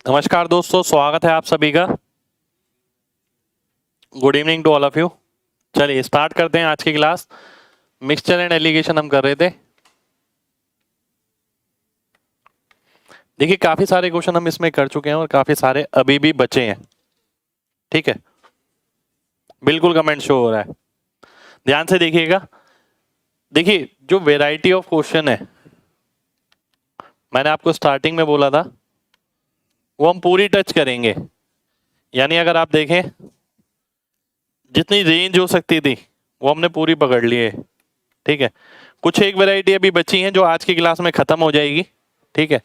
नमस्कार दोस्तों, स्वागत है आप सभी का। Good evening to all of you. चलिए स्टार्ट करते हैं आज की क्लास। मिक्सचर एंड एलिगेशन हम कर रहे थे। देखिए काफी सारे क्वेश्चन हम इसमें कर चुके हैं और काफी सारे अभी भी बचे हैं। ठीक है, बिल्कुल कमेंट शो हो रहा है, ध्यान से देखिएगा। देखिए जो वेराइटी ऑफ क्वेश्चन है, मैंने आपको स्टार्टिंग में बोला था वो हम पूरी टच करेंगे। यानी अगर आप देखें जितनी रेंज हो सकती थी वो हमने पूरी पकड़ ली है। ठीक है, कुछ एक वैरायटी अभी बची हैं जो आज की क्लास में खत्म हो जाएगी। ठीक है,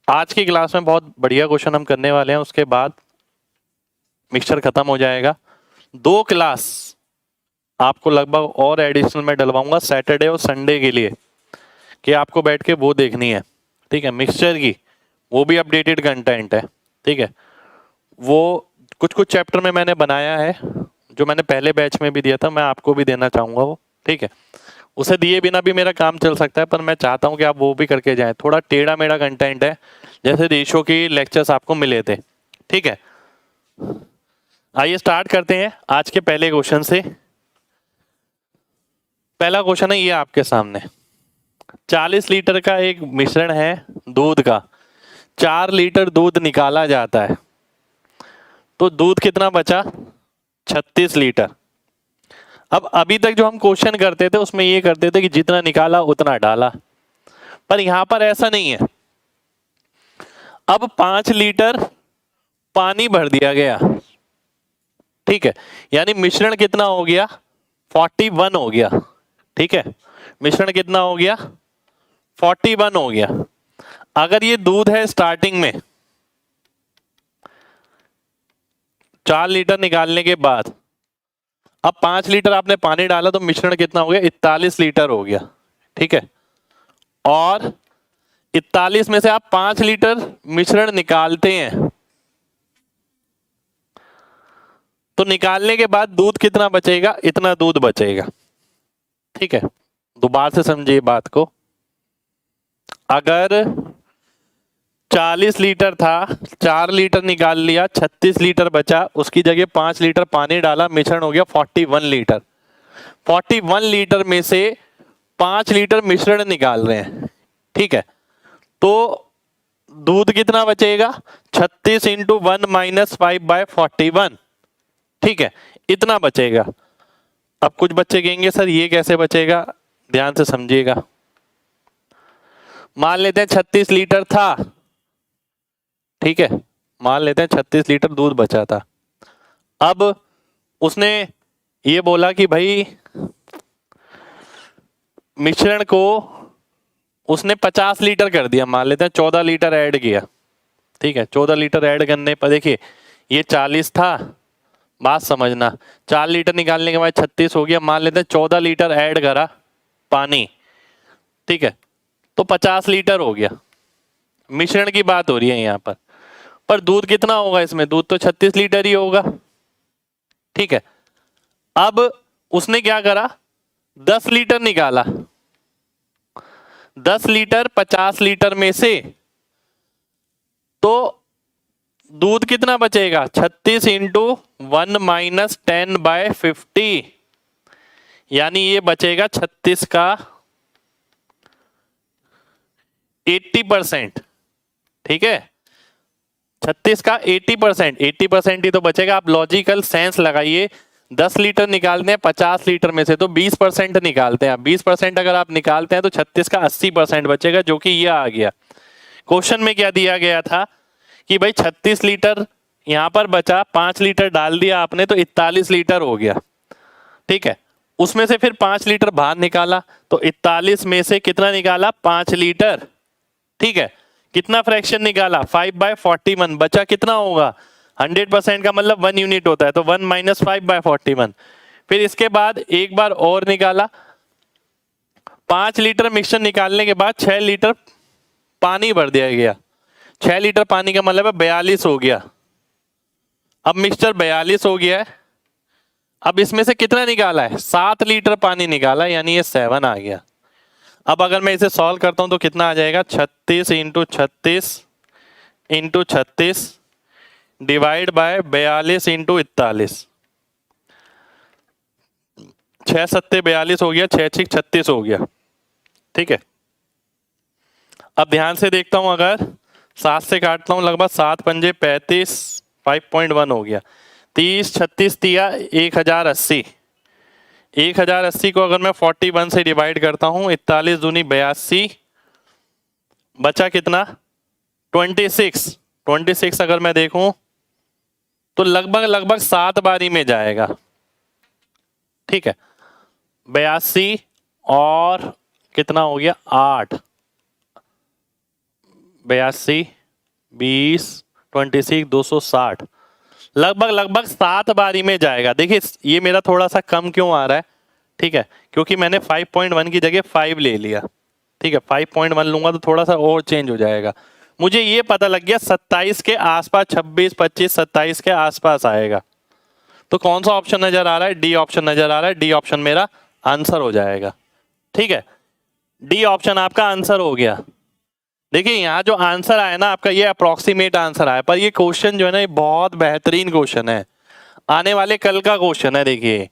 आज की क्लास में बहुत बढ़िया क्वेश्चन हम करने वाले हैं, उसके बाद मिक्सचर खत्म हो जाएगा। 2 क्लास आपको लगभग और एडिशनल में डलवाऊंगा सैटरडे और संडे के लिए, कि आपको बैठ के वो देखनी है। ठीक है, मिक्सचर की वो भी अपडेटेड कंटेंट है। ठीक है, वो कुछ कुछ चैप्टर में मैंने बनाया है जो मैंने पहले बैच में भी दिया था, मैं आपको भी देना चाहूंगा वो। ठीक है, उसे दिए बिना भी मेरा काम चल सकता है, पर मैं चाहता हूं कि आप वो भी करके जाएं। थोड़ा टेढ़ा मेढ़ा कंटेंट है, जैसे रेशो की लेक्चर्स आपको मिले थे। ठीक है, आइए स्टार्ट करते हैं आज के पहले क्वेश्चन से। पहला क्वेश्चन है ये आपके सामने। 40 लीटर का एक मिश्रण है दूध का, 4 लीटर दूध निकाला जाता है, तो दूध कितना बचा? 36 लीटर। अब अभी तक जो हम क्वेश्चन करते थे उसमें ये करते थे कि जितना निकाला उतना डाला, पर यहां पर ऐसा नहीं है। अब 5 लीटर पानी भर दिया गया। ठीक है, यानी मिश्रण कितना हो गया? 41 हो गया। ठीक है, मिश्रण कितना हो गया? 41 हो गया। अगर ये दूध है स्टार्टिंग में, 4 लीटर निकालने के बाद अब 5 लीटर आपने पानी डाला, तो मिश्रण कितना हो गया? 41 लीटर हो गया। ठीक है, और 41 में से आप 5 लीटर मिश्रण निकालते हैं, तो निकालने के बाद दूध कितना बचेगा? इतना दूध बचेगा। ठीक है, दोबारा से समझिए बात को। अगर 40 लीटर था, 4 लीटर निकाल लिया, 36 लीटर बचा, उसकी जगह 5 लीटर पानी डाला, मिश्रण हो गया 41 लीटर। 41 लीटर में से 5 लीटर मिश्रण निकाल रहे हैं। ठीक है, तो दूध कितना बचेगा? 36 इंटू 1 माइनस 5/41। ठीक है, इतना बचेगा। अब कुछ बच्चे कहेंगे सर ये कैसे बचेगा, ध्यान से समझिएगा। मान लेते हैं 36 लीटर था। ठीक है, मान लेते हैं 36 लीटर दूध बचा था। अब उसने ये बोला कि भाई मिश्रण को उसने 50 लीटर कर दिया, मान लेते हैं 14 लीटर ऐड किया। ठीक है, 14 लीटर ऐड करने पर देखिए ये 40 था, बात समझना, 4 लीटर निकालने के बाद 36 हो गया, मान लेते हैं 14 लीटर ऐड करा पानी। ठीक है, तो 50 लीटर हो गया। मिश्रण की बात हो रही है यहाँ पर दूध कितना होगा इसमें? दूध तो 36 लीटर ही होगा। ठीक है, अब उसने क्या करा? 10 लीटर निकाला। 10 लीटर 50 लीटर में से, तो दूध कितना बचेगा? 36 इंटू 1 माइनस 10/50, यानी ये बचेगा 36 का 80%। ठीक है, 36 का 80%, 80% ही तो बचेगा। आप लॉजिकल सेंस लगाइए, 10 लीटर निकालते हैं 50 लीटर में से, तो 20% निकालते हैं। 20% अगर आप निकालते हैं तो 36 का 80% बचेगा, जो कि ये आ गया। क्वेश्चन में क्या दिया गया था कि भाई 36 लीटर यहां पर बचा, 5 लीटर डाल दिया आपने, तो 41 लीटर हो गया। ठीक है, उसमें से फिर 5 लीटर बाहर निकाला, तो 41 में से कितना निकाला? 5 लीटर। ठीक है, कितना फ्रैक्शन निकाला? 5/41। बचा कितना होगा? 100% का मतलब 1 यूनिट होता है, तो 1 माइनस 5/41। फिर इसके बाद एक बार और निकाला, 5 लीटर मिक्सचर निकालने के बाद 6 लीटर पानी भर दिया गया। 6 लीटर पानी का मतलब है 42 हो गया। अब मिक्सचर 42 हो गया है। अब इसमें से कितना निकाला है? 7 लीटर पानी निकाला, यानी ये 7 आ गया। अब अगर मैं इसे सॉल्व करता हूं तो कितना आ जाएगा? 36 into 36 into 36 divide by 42 into 41। 6 सत्ते 42 हो गया, 6 छिक 36 हो गया। ठीक है, अब ध्यान से देखता हूं, अगर 7 से काटता हूं लगभग 7 पंजे 35, 5.1 हो गया। 30 36 दिया 1080। 1080 को अगर मैं 41 से डिवाइड करता हूं, 41 दूनी 82, बचा कितना 26। 26 अगर मैं देखूं तो लगभग 7 बारी में जाएगा। ठीक है, 82 और कितना हो गया 8, 82 20 26 260, लगभग 7 बारी में जाएगा। देखिए ये मेरा थोड़ा सा कम क्यों आ रहा है, ठीक है, क्योंकि मैंने 5.1 की जगह 5 ले लिया। ठीक है, 5.1 लूंगा तो थोड़ा सा और चेंज हो जाएगा। मुझे ये पता लग गया 27 के आसपास, 26 25 27 के आसपास आएगा। तो कौन सा ऑप्शन नजर आ रहा है, डी ऑप्शन नजर आ रहा है। डी ऑप्शन मेरा आंसर हो जाएगा। ठीक है, डी ऑप्शन आपका आंसर हो गया। देखिए यहाँ जो आंसर आया ना आपका, ये अप्रोक्सीमेट आंसर आया, पर ये क्वेश्चन जो है ना, ये बहुत बेहतरीन क्वेश्चन है, आने वाले कल का क्वेश्चन है। देखिए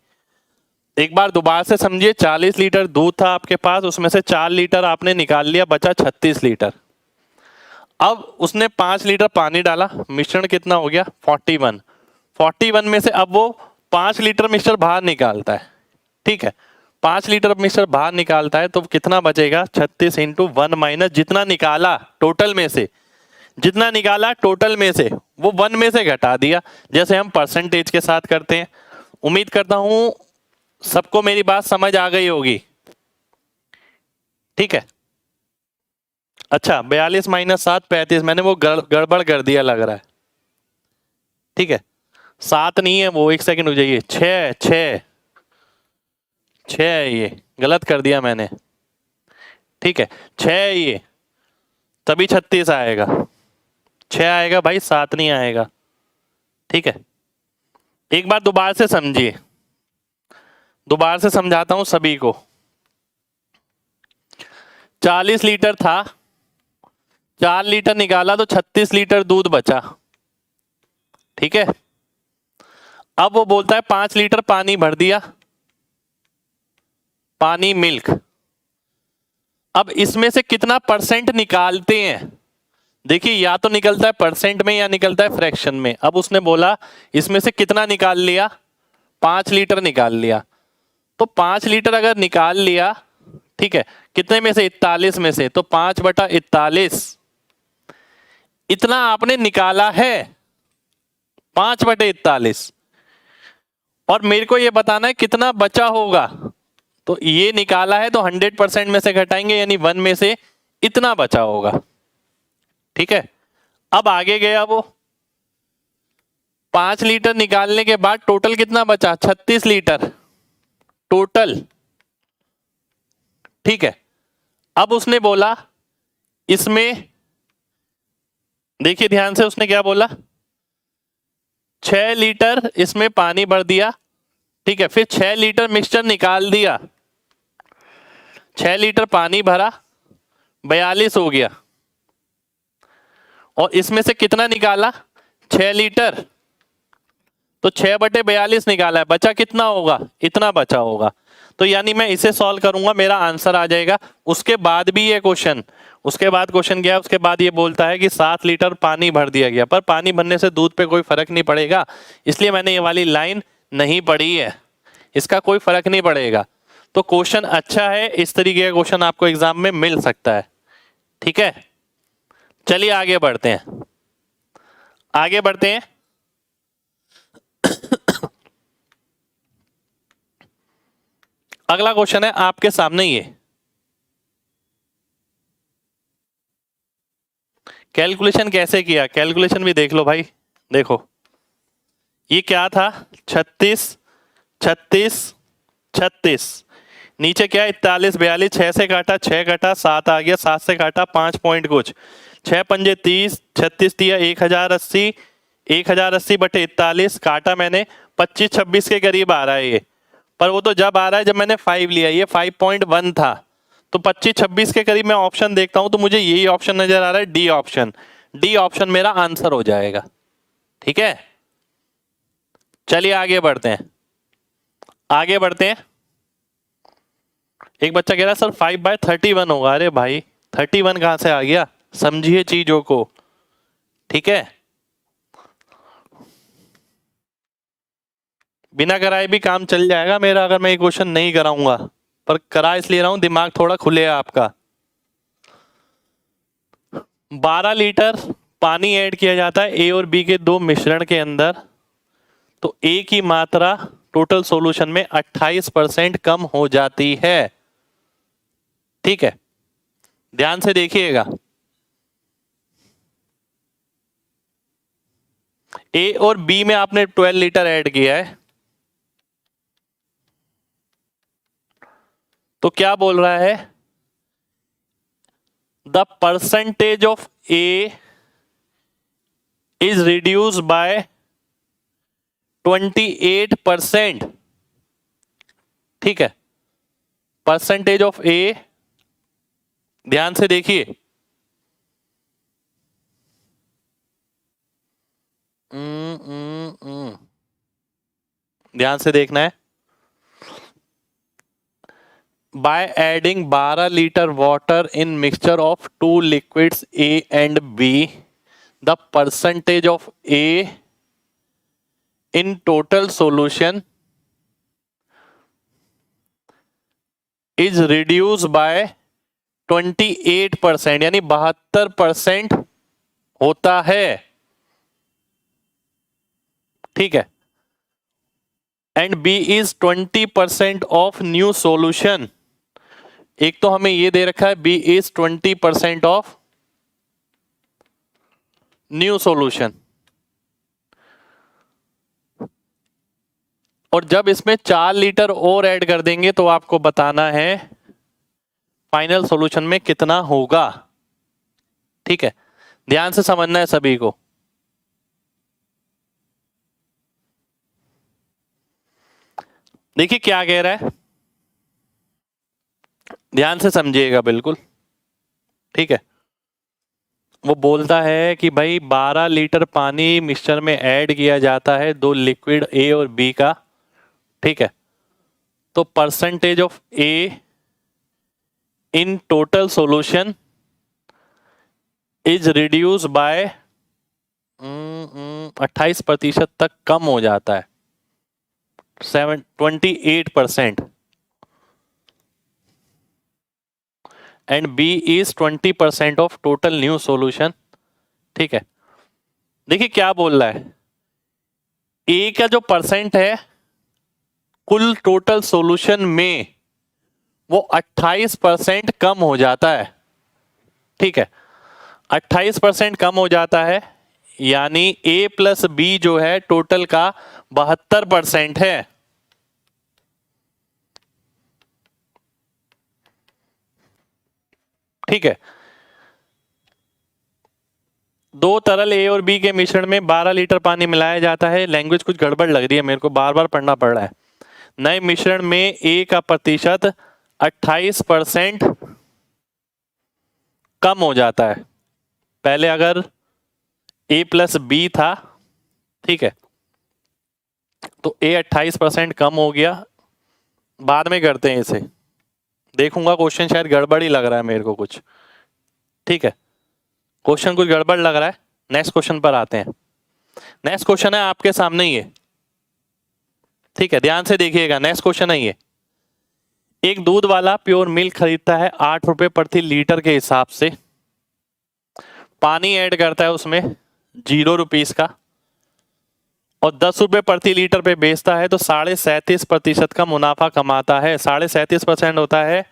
एक बार दोबारा से समझिए, 40 लीटर दूध था आपके पास, उसमें से 4 लीटर आपने निकाल लिया, बचा 36 लीटर। अब उसने 5 लीटर पानी डाला, मिश्रण कितना हो गया 41। 41 में से अब वो 5 लीटर मिक्सचर बाहर निकालता है। ठीक है, 5 लीटर मिक्सचर बाहर निकालता है तो कितना बचेगा 36 इंटू 1 माइनस जितना निकाला टोटल में से, जितना निकाला टोटल में से वो 1 में से घटा दिया, जैसे हम परसेंटेज के साथ करते हैं। उम्मीद करता हूं सबको मेरी बात समझ आ गई होगी। ठीक है, अच्छा 42 माइनस 7 35, मैंने वो गड़बड़ कर दिया लग रहा है। ठीक है, 7 नहीं है वो, 1 सेकंड हो जाइए, 6 6 6 है, ये गलत कर दिया मैंने। ठीक है, 6 है ये, तभी 36 आएगा। 6 आएगा भाई, 7 नहीं आएगा। ठीक है, एक बार दोबारा से समझिए, दोबारा से समझाता हूं सभी को। 40 लीटर था, 4 लीटर निकाला तो 36 लीटर दूध बचा। ठीक है, अब वो बोलता है 5 लीटर पानी भर दिया, पानी मिल्क। अब इसमें से कितना परसेंट निकालते हैं, देखिए या तो निकलता है परसेंट में या निकलता है फ्रैक्शन में। अब उसने बोला इसमें से कितना निकाल लिया, 5 लीटर निकाल लिया। तो 5 लीटर अगर निकाल लिया, ठीक है, कितने में से 41 में से, तो 5/41 इतना आपने निकाला है, 5/41। और मेरे को ये बताना है कितना बचा होगा, तो ये निकाला है तो 100% में से घटाएंगे, यानी 1 में से इतना बचा होगा। ठीक है, अब आगे गया वो 5 लीटर निकालने के बाद टोटल कितना बचा 36 लीटर टोटल। ठीक है, अब उसने बोला इसमें, देखिए ध्यान से, उसने क्या बोला 6 लीटर इसमें पानी भर दिया। ठीक है, फिर 6 लीटर मिक्सचर निकाल दिया, 6 लीटर पानी भरा, 42 हो गया। और इसमें से कितना निकाला 6 लीटर, तो 6/42 निकाला है, बचा कितना होगा, इतना बचा होगा। तो यानी मैं इसे सॉल्व करूंगा, मेरा आंसर आ जाएगा। उसके बाद भी ये क्वेश्चन, उसके बाद क्वेश्चन गया, उसके बाद ये बोलता है कि 7 लीटर पानी भर दिया गया, पर पानी भरने से दूध पे कोई फर्क नहीं पड़ेगा, इसलिए मैंने ये वाली लाइन नहीं पढ़ी है, इसका कोई फर्क नहीं पड़ेगा। तो क्वेश्चन अच्छा है, इस तरीके का क्वेश्चन आपको एग्जाम में मिल सकता है। ठीक है, चलिए आगे बढ़ते हैं, आगे बढ़ते हैं। अगला क्वेश्चन है आपके सामने, ये कैलकुलेशन कैसे किया, कैलकुलेशन भी देख लो भाई। देखो ये क्या था 36 36 36, नीचे क्या 41 42, 6 से काटा 6 काटा 7 आ गया, 7 से काटा 5 पॉइंट कुछ, 6 पंजे 30, 36 दिया 1080, 1080/41 काटा मैंने 25 26 के करीब आ रहा है ये, पर वो तो जब आ रहा है जब मैंने 5 लिया, ये 5.1 था। तो 25 26 के करीब मैं ऑप्शन देखता हूं तो मुझे यही ऑप्शन नजर आ रहा है, डी ऑप्शन। डी ऑप्शन मेरा आंसर हो जाएगा। ठीक है, चलिए आगे बढ़ते हैं, आगे बढ़ते हैं। एक बच्चा कह रहा है सर 5/31 होगा। अरे भाई 31 कहां से आ गया, समझिए चीजों को। ठीक है, बिना कराए भी काम चल जाएगा मेरा अगर मैं ये क्वेश्चन नहीं कराऊंगा, पर करा इसलिए रहा हूं दिमाग थोड़ा खुले आपका। 12 लीटर पानी ऐड किया जाता है ए और बी के दो मिश्रण के अंदर, तो ए की मात्रा टोटल सॉल्यूशन में 28% कम हो जाती है। ठीक है, ध्यान से देखिएगा। ए और बी में आपने 12 लीटर ऐड किया है, तो क्या बोल रहा है, the percentage of A is reduce by 28%। ठीक है, परसेंटेज ऑफ ए, ध्यान से देखिए, ध्यान से देखना है। By adding 12 litre water in mixture of two liquids A and B, the percentage of A in total solution is reduce by 28%, यानी 72% होता है। ठीक है, and B is 20% of new solution. एक तो हमें ये दे रखा है B is 20% of new solution, और जब इसमें 4 लीटर और ऐड कर देंगे तो आपको बताना है फाइनल सॉल्यूशन में कितना होगा। ठीक है, ध्यान से समझना है सभी को। देखिए क्या कह रहा है, ध्यान से समझिएगा बिल्कुल। ठीक है, वो बोलता है कि भाई 12 लीटर पानी मिक्सचर में ऐड किया जाता है दो लिक्विड ए और बी का। ठीक है, तो percentage of A in total solution is reduce by 28% तक कम हो जाता है, 28%, and B is 20% of total new solution. ठीक है, देखिए क्या बोल रहा है, ए का जो परसेंट है कुल टोटल सॉल्यूशन में वो 28% कम हो जाता है। ठीक है, 28% कम हो जाता है, यानी ए प्लस बी जो है टोटल का 72% है। ठीक है, दो तरल ए और बी के मिश्रण में 12 लीटर पानी मिलाया जाता है। लैंग्वेज कुछ गड़बड़ लग रही है मेरे को, बार बार पढ़ना पड़ रहा है। नए मिश्रण में ए का प्रतिशत 28% कम हो जाता है। पहले अगर ए प्लस बी था, ठीक है, तो ए 28% कम हो गया। बाद में करते हैं इसे, देखूंगा क्वेश्चन शायद गड़बड़ ही लग रहा है मेरे को कुछ। ठीक है, क्वेश्चन कुछ गड़बड़ लग रहा है, नेक्स्ट क्वेश्चन पर आते हैं। नेक्स्ट क्वेश्चन है आपके सामने ये। ठीक है, ध्यान से देखिएगा, नेक्स्ट क्वेश्चन है ये। एक दूध वाला प्योर मिल्क खरीदता है 8 रुपए प्रति लीटर के हिसाब से, पानी ऐड करता है उसमें 0 रुपीज का, और 10 रुपए प्रति लीटर पे बेचता है, तो 37.5% का मुनाफा कमाता है। 37.5% होता है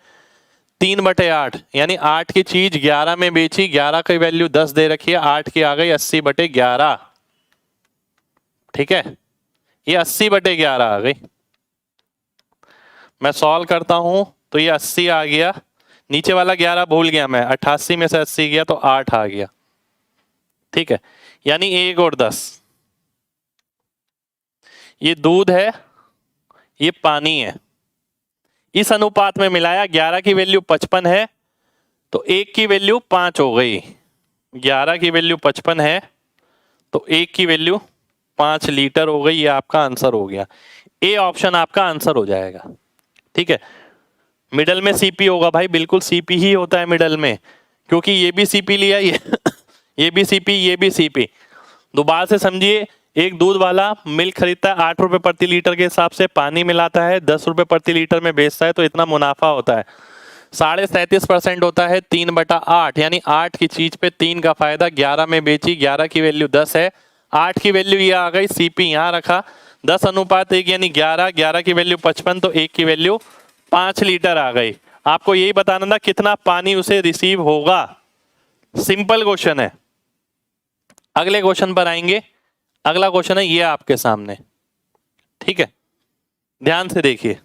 3/8, यानी 8 की चीज 11 में बेची, 11 की वैल्यू 10 दे रखी है, 8 की आ गई 80/11। ठीक है, ये 80/11 आ गई। मैं सॉल्व करता हूं तो ये 80 आ गया, नीचे वाला 11 भूल गया मैं, 88 में से 80 गया तो 8 आ गया। ठीक है, यानी 1 और 10, ये दूध है, ये पानी है, इस अनुपात में मिलाया। 11 की वैल्यू 55 है, तो 1 की वैल्यू 5 हो गई। 11 की वैल्यू 55 है, तो 1 की वैल्यू 5 लीटर हो गई। ये आपका आंसर हो गया। ए ऑप्शन आपका आंसर हो जाएगा। ठीक है, मिडल में सीपी होगा भाई, बिल्कुल सीपी ही होता है मिडल में, क्योंकि ये भी सीपी लिया, ये भी सीपी, ये भी सीपी। दोबारा से समझिए, एक दूध वाला मिल्क खरीदता है 8 रुपए प्रति लीटर के हिसाब से, पानी मिलाता है 10 रुपए प्रति लीटर में बेचता है, तो इतना मुनाफा होता है। 37.5% होता है 3/8, यानी 8 की चीज पे 3 का फायदा। 11 में बेची, 11 की वैल्यू 10 है, 8 की वैल्यू ये आ गई, सीपी यहाँ रखा, 10:1 यानी 11, 11 की वैल्यू 55, तो 1 की वैल्यू 5 लीटर आ गई। आपको यही बताना था कितना पानी उसे रिसीव होगा। सिंपल क्वेश्चन है। अगले क्वेश्चन पर आएंगे। अगला क्वेश्चन है ये आपके सामने। ठीक है, ध्यान से देखिए।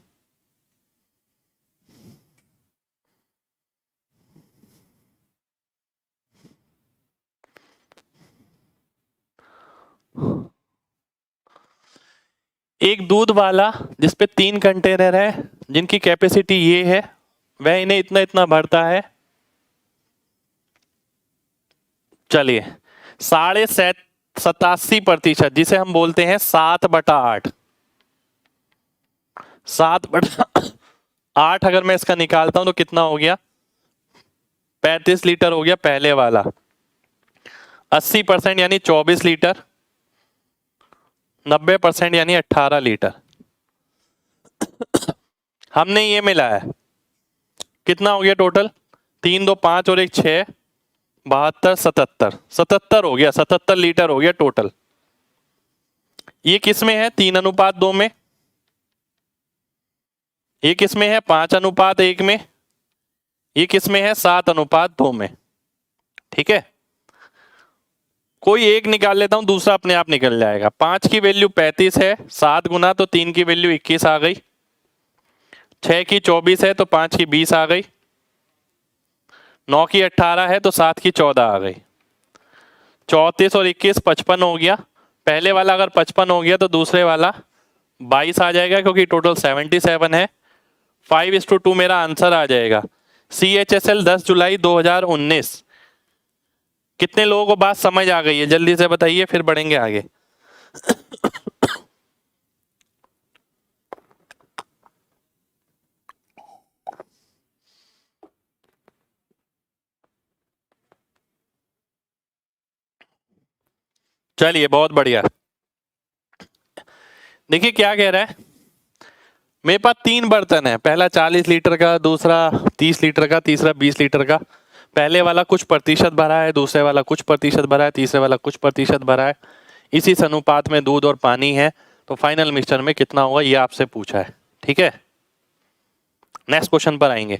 एक दूध वाला जिसपे 3 कंटेनर है, जिनकी कैपेसिटी ये है, वह इन्हें इतना इतना भरता है। चलिए, 87.5%, जिसे हम बोलते हैं 7/8, 7/8 अगर मैं इसका निकालता हूं तो कितना हो गया, 35 लीटर हो गया पहले वाला। 80% यानी 24 लीटर, 90% यानी 18 लीटर। हमने ये मिलाया, कितना हो गया टोटल, 3 2 5 और 1 6, 72 77, 77 हो गया, 77 लीटर हो गया टोटल। ये किस में है, 3:2 में। ये किस में है, 5:1 में। ये किस में है, 7:2 में। ठीक है, कोई एक निकाल लेता हूं, दूसरा अपने आप निकल जाएगा। 5 की वैल्यू 35 है, 7 गुना तो 3 की वैल्यू 21 आ गई। 6 की 24 है तो 5 की 20 आ गई। 9 की 18 है तो 7 की 14 आ गई। 34 और 21 55 हो गया। पहले वाला अगर 55 हो गया तो दूसरे वाला 22 आ जाएगा, क्योंकि टोटल 77 है। 5:2 मेरा आंसर आ जाएगा। CHSL 10 जुलाई 2019। कितने लोगों को बात समझ आ गई है, जल्दी से बताइए, फिर बढ़ेंगे आगे। चलिए, बहुत बढ़िया। देखिए क्या कह रहा है, मेरे पास 3 बर्तन है, पहला 40 लीटर का, दूसरा 30 लीटर का, तीसरा 20 लीटर का। पहले वाला कुछ प्रतिशत भरा है, दूसरे वाला कुछ प्रतिशत भरा है, तीसरे वाला कुछ प्रतिशत भरा है। इसी अनुपात में दूध और पानी है, तो फाइनल मिक्सचर में कितना होगा ये आपसे पूछा है। ठीक है, नेक्स्ट क्वेश्चन पर आएंगे।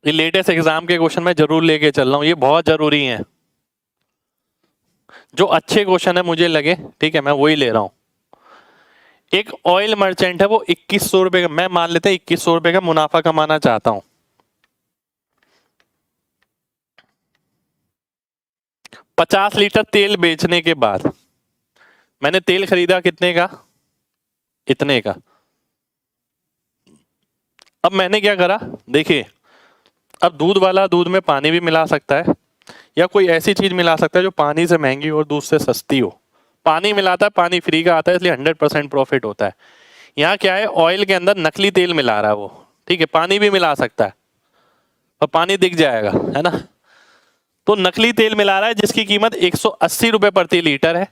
ये लेटेस्ट एग्जाम के क्वेश्चन मैं जरूर लेके चल रहा हूं, ये बहुत जरूरी है। जो अच्छे क्वेश्चन है मुझे लगे, ठीक है, मैं वही ले रहा हूं। एक ऑयल मर्चेंट है, वो 2100 रुपए का, मैं मान लेते हैं 2100 रुपए का मुनाफा कमाना चाहता हूं। 50 लीटर तेल बेचने के बाद मैंने तेल खरीदा कितने का, इतने का। अब मैंने क्या करा, देखिए, अब दूध वाला दूध में पानी भी मिला सकता है, या कोई ऐसी चीज मिला सकता है जो पानी से महंगी और दूध से सस्ती हो। पानी मिलाता है, पानी फ्री का आता है, इसलिए 100% प्रॉफिट होता है। यहाँ क्या है, ऑयल के अंदर नकली तेल मिला रहा है वो, ठीक है, पानी भी मिला सकता है और पानी दिख जाएगा, है ना। तो नकली तेल मिला रहा है जिसकी कीमत 180 रुपए प्रति लीटर है,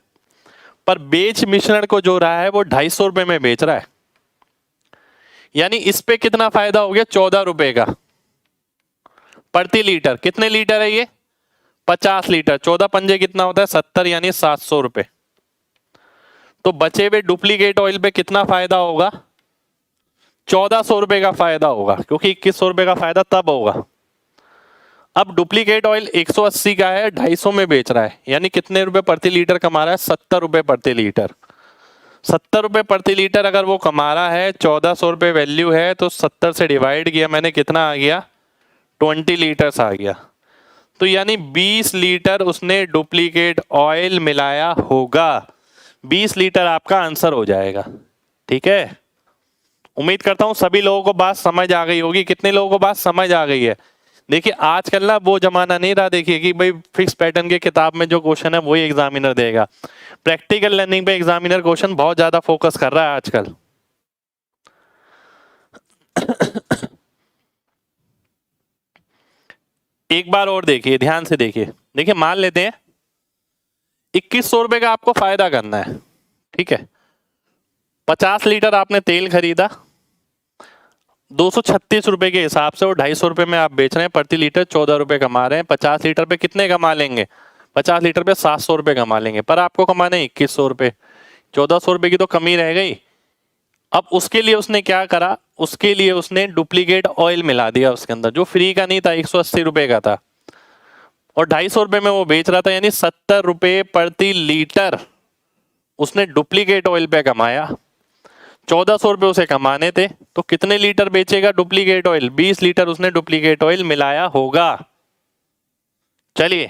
पर बेच मिश्रण को जो रहा है वो 250 रुपए में बेच रहा है। यानी इस पे कितना फायदा हो गया, 14 रुपए का प्रति लीटर। कितने लीटर है ये, 50 लीटर, 14 पंजे कितना होता है, 70, यानी 700 रुपए। तो बचे हुए डुप्लीकेट ऑयल पे कितना फायदा होगा, 1400 रुपए का फायदा होगा, क्योंकि 2100 रुपए का फायदा तब होगा। अब डुप्लीकेट ऑयल 180 का है, 250 में बेच रहा है, यानी कितने रुपए प्रति लीटर कमा रहा है, 70 रुपए प्रति लीटर। 70 रुपए प्रति लीटर अगर वो कमा रहा है, 1400 रुपए वैल्यू है, तो 70 से डिवाइड किया मैंने, कितना आ गया, 20 लीटर्स आ गया। तो यानी 20 लीटर उसने डुप्लीकेट ऑयल मिलाया होगा। 20 लीटर आपका आंसर हो जाएगा। ठीक है, उम्मीद करता हूं सभी लोगों को बात समझ आ गई होगी। कितने लोगों को बात समझ आ गई है, देखिए आजकल ना वो जमाना नहीं रहा, देखिए कि भाई फिक्स पैटर्न के किताब में जो क्वेश्चन है वही एग्जामिनर देगा। प्रैक्टिकल लर्निंग पे एग्जामिनर क्वेश्चन बहुत ज्यादा फोकस कर रहा है आजकल। एक बार और देखिए, ध्यान से देखिए। देखिए मान लेते हैं 2100 रुपए का आपको फायदा करना है, ठीक है। 50 लीटर आपने तेल खरीदा 236 रुपए के हिसाब से, और 250 रुपए में आप बेच रहे हैं, प्रति लीटर 14 रुपए कमा रहे हैं। 50 लीटर पे कितने कमा लेंगे? 50 लीटर पे 700 रुपए कमा लेंगे, पर आपको कमाने 2100 रुपए, 1400 रुपए की तो कमी रह गई। अब उसके लिए उसने क्या करा, उसके लिए उसने डुप्लीकेट ऑयल मिला दिया उसके अंदर, जो फ्री का नहीं था, 180 रुपए का था, और 250 रुपए में वो बेच रहा था, यानी 70 रुपए प्रति लीटर उसने डुप्लीकेट ऑयल पे कमाया। 1400 रुपए उसे कमाने थे, तो कितने लीटर बेचेगा डुप्लीकेट ऑयल? 20 लीटर उसने डुप्लीकेट ऑयल मिलाया होगा। चलिए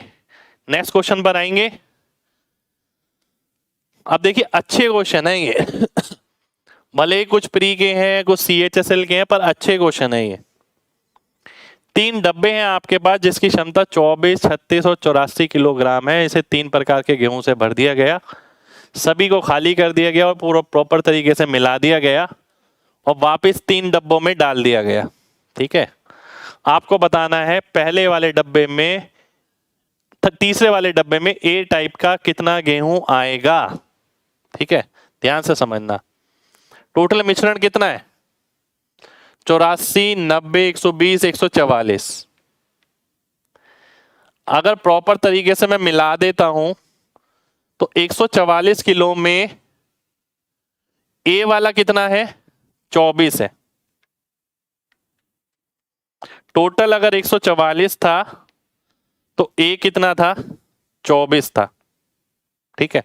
नेक्स्ट क्वेश्चन पर आएंगे। अब देखिए अच्छे क्वेश्चन है ये भले ही कुछ प्री के हैं, कुछ CHSL के हैं, पर अच्छे क्वेश्चन है ये। 3 डब्बे हैं आपके पास जिसकी क्षमता 24, 36 और 84 किलोग्राम है। इसे 3 प्रकार के गेहूं से भर दिया गया, सभी को खाली कर दिया गया और पूरा प्रॉपर तरीके से मिला दिया गया और वापस 3 डब्बों में डाल दिया गया, ठीक है। आपको बताना है पहले वाले डब्बे में, तीसरे वाले डब्बे में A टाइप का कितना गेहूं आएगा, ठीक है। ध्यान से समझना। टोटल मिश्रण कितना है? 84, 90, 120, 144। अगर प्रॉपर तरीके से मैं मिला देता हूं तो 144 किलो में A वाला कितना है? 24 है। टोटल अगर 144 था तो A कितना था? 24 था, ठीक है।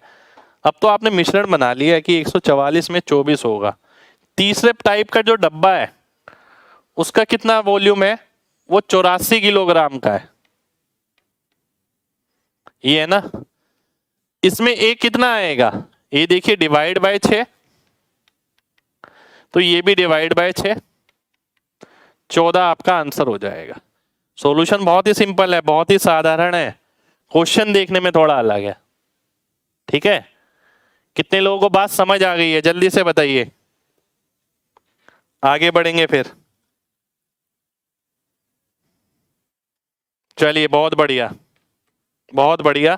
अब तो आपने मिश्रण बना लिया है कि 144 में 24 होगा। तीसरे टाइप का जो डब्बा है उसका कितना वॉल्यूम है? वो 84 किलोग्राम का है, ये है ना। इसमें A कितना आएगा? ये देखिए डिवाइड बाय 6, तो ये भी डिवाइड बाय 6, 14 आपका आंसर हो जाएगा। सॉल्यूशन बहुत ही सिंपल है, बहुत ही साधारण है, क्वेश्चन देखने में थोड़ा अलग है, ठीक है। कितने लोगों को बात समझ आ गई है? जल्दी से बताइए, आगे बढ़ेंगे फिर। चलिए बहुत बढ़िया, बहुत बढ़िया,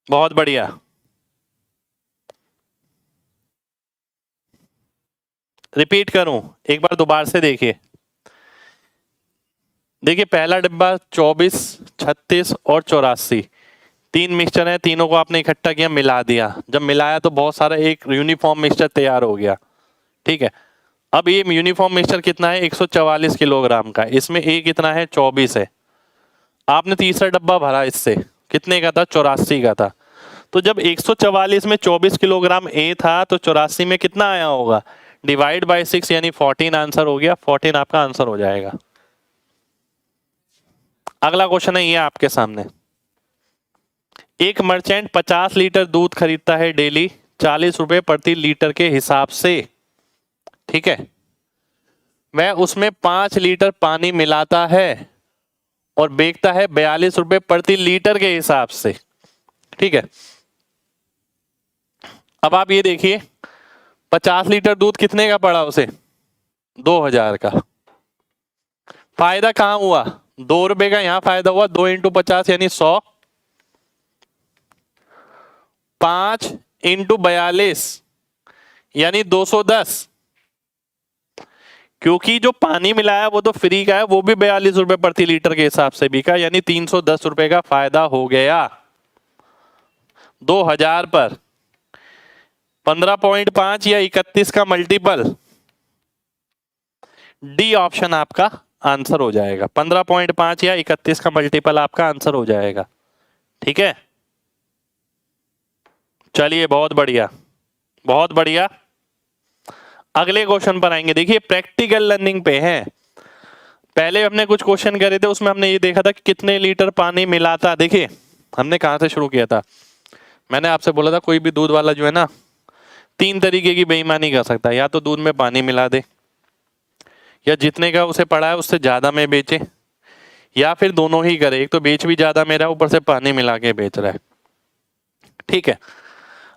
बहुत बढ़िया। रिपीट करूं एक बार, दोबारा से देखिए। देखिए पहला डिब्बा 24, 36 और 84, 3 मिक्सचर है, तीनों को आपने इकट्ठा किया, मिला दिया। जब मिलाया तो बहुत सारा एक यूनिफॉर्म मिक्सचर तैयार हो गया, ठीक है। अब ये यूनिफॉर्म मिक्सचर कितना है? 144 किलोग्राम का। इसमें A कितना है? 24 है। आपने तीसरा डब्बा भरा, इससे कितने का था? 84 का था। तो जब 144 में 24 किलोग्राम A था तो 84 में कितना आया होगा? डिवाइड बाय 6, यानी 14 आंसर हो गया। 14 आपका आंसर हो जाएगा। अगला क्वेश्चन है ये आपके सामने। एक मर्चेंट 50 लीटर दूध खरीदता है डेली 40 रुपए प्रति लीटर के हिसाब से, ठीक है। वह उसमें 5 लीटर पानी मिलाता है और बेचता है 42 रुपए प्रति लीटर के हिसाब से, ठीक है। अब आप ये देखिए 50 लीटर दूध कितने का पड़ा उसे? 2000 का। फायदा कहां हुआ? 2 रुपए का यहां फायदा हुआ। 2 × 50 यानी 100, 5 × 42 यानी 210। क्योंकि जो पानी मिलाया वो तो फ्री का है, वो भी 42 रुपए प्रति लीटर के हिसाब से बिका, यानी 310 रुपए का फायदा हो गया 2000 पर। 15.5 या 31 का मल्टीपल, डी ऑप्शन आपका आंसर हो जाएगा। 15.5 या 31 का मल्टीपल आपका आंसर हो जाएगा, ठीक है। चलिए बहुत बढ़िया, बहुत बढ़िया। अगले क्वेश्चन पर आएंगे। देखिए प्रैक्टिकल लर्निंग पे है। पहले हमने कुछ क्वेश्चन करे थे, उसमें हमने ये देखा था कि कितने लीटर पानी मिलाता। देखिए हमने कहां से शुरू किया था? मैंने आपसे बोला था कोई भी दूध वाला जो है ना, 3 तरीके की बेईमानी कर सकता है। या तो दूध में पानी मिला दे, या जितने का उसे पड़ा है उससे ज़्यादा में बेचे, या फिर दोनों ही करे, एक तो बेच भी ज़्यादा में रहा है ऊपर से पानी मिला के बेच रहा है। ठीक है,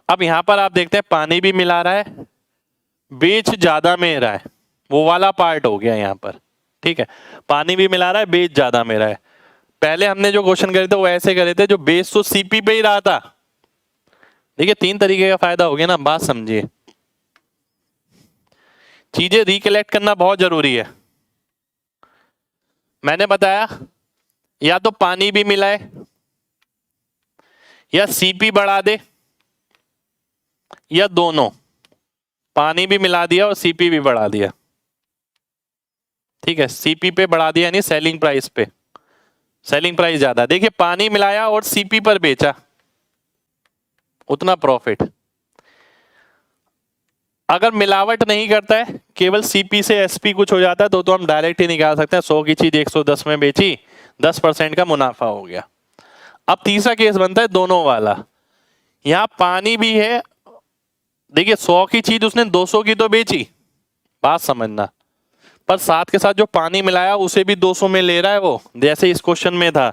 अब यहाँ पर आप देखते हैं पानी भी मिला रहा है, बेच ज़्यादा में रहा है, वो वाला पार्ट हो गया यहाँ पर। ठीक है, पानी भी मिला रहा है, बेच ज़्यादा में रहा है। पहले हमने जो क्वेश्चन करे थे वो ऐसे करे थे जो बेस तो सीपी पे ही रहा था। देखिए 3 तरीके का फायदा हो गया ना, बात समझिए। चीजें रिकलेक्ट करना बहुत जरूरी है। मैंने बताया या तो पानी भी मिलाए या सीपी बढ़ा दे, या दोनों, पानी भी मिला दिया और सीपी भी बढ़ा दिया। ठीक है, सीपी पे बढ़ा दिया यानी सेलिंग प्राइस पे, सेलिंग प्राइस ज्यादा। देखिए पानी मिलाया और सीपी पर बेचा, उतना प्रॉफिट। अगर मिलावट नहीं करता है, केवल सीपी से एसपी कुछ हो जाता है तो हम डायरेक्ट ही निकाल सकते हैं। 100 की चीज 110 में बेची, 10% का मुनाफा हो गया। अब तीसरा केस बनता है दोनों वाला। यहां पानी भी है, देखिए 100 की चीज उसने 200 की तो बेची, बात समझना, पर साथ के साथ जो पानी मिलाया उसे भी 200 में ले रहा है वो। जैसे इस क्वेश्चन में था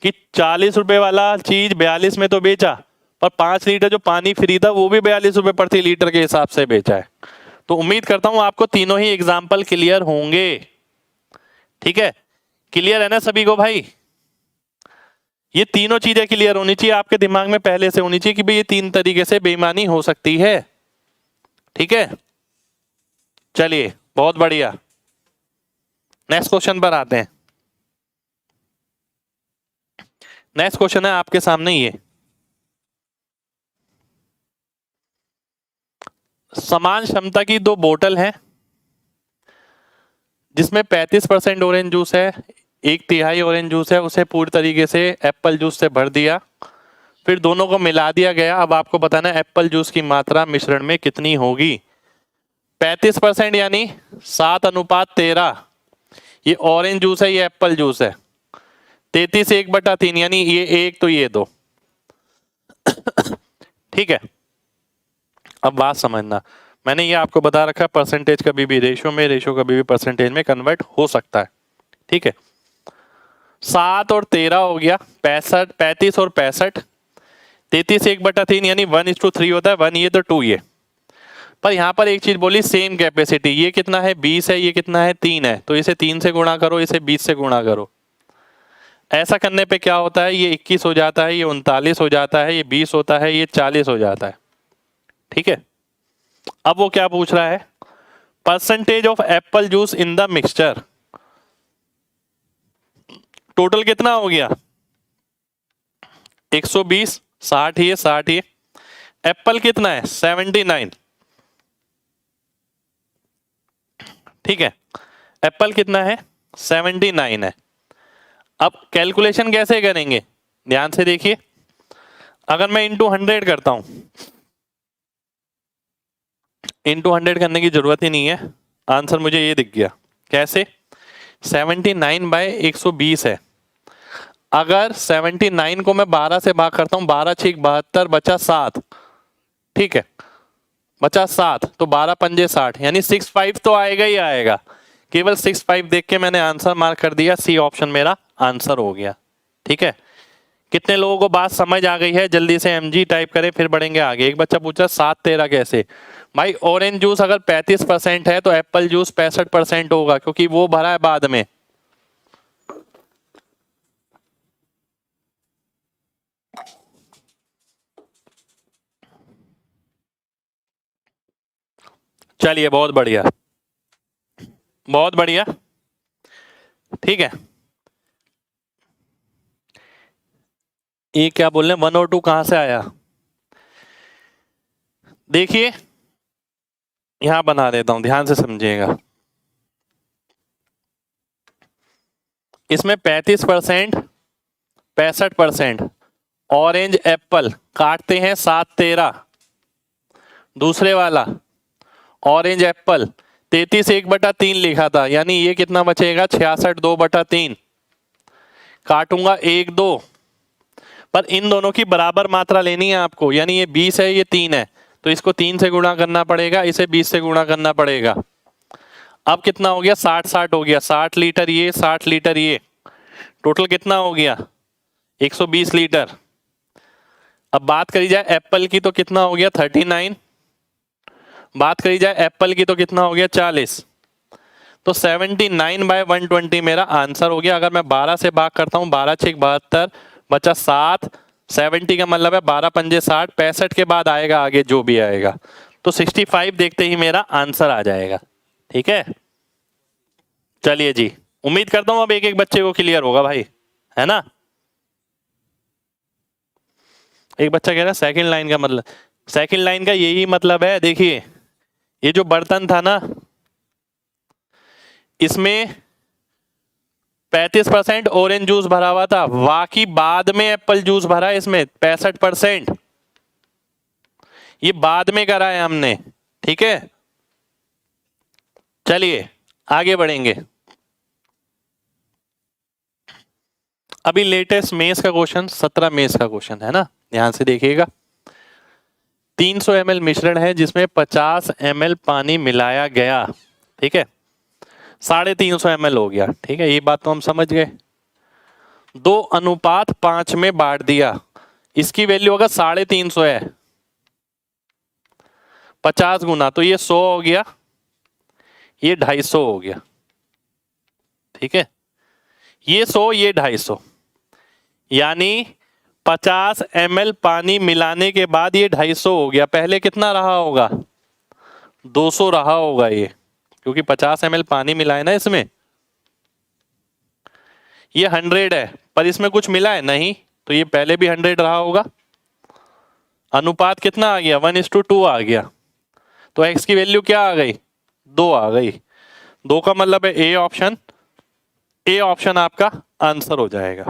कि 40 रुपए वाला चीज 42 में तो बेचा, पर 5 लीटर जो पानी फ्री था वो भी 42 रुपए प्रति लीटर के हिसाब से बेचा है। तो उम्मीद करता हूं आपको तीनों ही एग्जाम्पल क्लियर होंगे। ठीक है, क्लियर है ना सभी को भाई? ये तीनों चीजें क्लियर होनी चाहिए आपके दिमाग में, पहले से होनी चाहिए कि भाई ये 3 तरीके से बेईमानी हो सकती है। ठीक है, चलिए बहुत बढ़िया, नेक्स्ट क्वेश्चन पर आते हैं। नेक्स्ट क्वेश्चन है आपके सामने ये, समान क्षमता की 2 बोतल हैं जिसमें 35% ऑरेंज जूस है, 1/3 ऑरेंज जूस है, उसे पूरी तरीके से एप्पल जूस से भर दिया, फिर दोनों को मिला दिया गया। अब आपको बताना है एप्पल जूस की मात्रा मिश्रण में कितनी होगी। 35% यानी 7:13, ये ऑरेंज जूस है, ये एप्पल जूस है। 33 1/3 यानी ये 1 तो ये 2। ठीक है, अब बात समझना, मैंने ये आपको बता रखा, परसेंटेज कभी भी रेशो में, रेशो कभी भी परसेंटेज में कन्वर्ट हो सकता है। ठीक है, 7 और 13 हो गया 65, 35 और 65, 33 1/3 यानी 1:3 होता है, 1 ये तो 2 ये। पर यहाँ पर एक चीज बोली, सेम कैपेसिटी, ये कितना है 20 है, ये कितना है 3 है, तो इसे 3 से गुणा करो, इसे 20 से गुणा करो। ऐसा करने पे क्या होता है, ये 21 हो जाता है, ये 39 हो जाता है, ये 20 होता है, ये 40 हो जाता है। ठीक है, अब वो क्या पूछ रहा है, percentage of Apple juice in the mixture. Total कितना हो गया 120, 60 ये 60 ये, एप्पल कितना है 79। ठीक है, एप्पल कितना है 79 है। अब कैलकुलेशन कैसे करेंगे, ध्यान से देखिए, अगर मैं इंटू 100 करता हूं, इंटू 100 करने की जरूरत ही नहीं है, आंसर मुझे ये दिख गया। कैसे, 79/120 है। अगर 79 को मैं 12 से भाग करता हूं, 12 6 72, बचा 7। ठीक है, बचा 7, तो 12 पंजे 60 यानी 65 तो आएगा ही आएगा। केवल 65 देख के मैंने आंसर मार्क कर दिया, सी ऑप्शन मेरा आंसर हो गया। ठीक है, कितने लोगों को बात समझ आ गई है? जल्दी से MG टाइप करें, फिर बढ़ेंगे आगे। एक बच्चा पूछा 7 13 कैसे। भाई ऑरेंज जूस अगर 35% है तो एप्पल जूस 65% होगा, क्योंकि वो भरा है बाद में। चलिए बहुत बढ़िया, बहुत बढ़िया। ठीक है, ये क्या बोल रहे हैं 1 और 2 कहां से आया? देखिए यहां बना देता हूं, ध्यान से समझिएगा। इसमें 35%, 65%, ऑरेंज एप्पल काटते हैं 7 13। दूसरे वाला ऑरेंज एप्पल 33 1/3 लिखा था, यानी ये कितना बचेगा 66 2/3। काटूंगा 1 2, पर इन दोनों की बराबर मात्रा लेनी है आपको, यानी ये 20 है, ये 3 है, तो इसको 3 से गुणा करना पड़ेगा, इसे 20 से गुणा करना पड़ेगा। अब कितना हो गया, 60-60 हो गया, 60 लीटर ये, 60 लीटर ये, टोटल कितना हो गया 120 लीटर। अब बात करी जाए एप्पल की तो कितना हो गया 39, बात करी जाए एप्पल की तो कितना हो गया 40, तो 79/120 मेरा आंसर हो गया। अगर मैं 12 से भाग करता हूं, 12 6 72 बचा 7, 70 का मतलब है 12 पंजे 60, 65 के बाद आएगा आगे जो भी आएगा, तो 65 देखते ही मेरा आंसर आ जाएगा। ठीक है, चलिए जी, उम्मीद करता हूं अब एक एक बच्चे को क्लियर होगा भाई, है ना। एक बच्चा कह रहा है सेकंड लाइन का मतलब, सेकंड लाइन का यही मतलब है, देखिए ये जो बर्तन था ना, इसमें 35% ऑरेंज जूस भरा हुआ था, बाकी बाद में एप्पल जूस भरा है इसमें 65%, ये बाद में करा है हमने। ठीक है, चलिए आगे बढ़ेंगे। अभी लेटेस्ट मेंस का क्वेश्चन, 17 मेंस का क्वेश्चन है ना, ध्यान से देखिएगा। 300 ml मिश्रण है जिसमें 50 ml पानी मिलाया गया, ठीक है, 350 ml हो गया। ठीक है, ये बात तो हम समझ गए। 2:5 में बांट दिया, इसकी वैल्यू अगर 350 है, 50 गुना, तो ये 100 हो गया, ये 250 हो गया। ठीक है, ये 100 ये 250, यानी 50 ml पानी मिलाने के बाद ये 250 हो गया। पहले कितना रहा होगा 200 रहा होगा ये, क्योंकि 50 ml पानी मिलाए ना इसमें। ये 100 है पर इसमें कुछ मिला है नहीं, तो ये पहले भी 100 रहा होगा। अनुपात कितना आ गया 1:2 आ गया, तो x की वैल्यू क्या आ गई 2 आ गई। 2 का मतलब है ए ऑप्शन, ए ऑप्शन आपका आंसर हो जाएगा।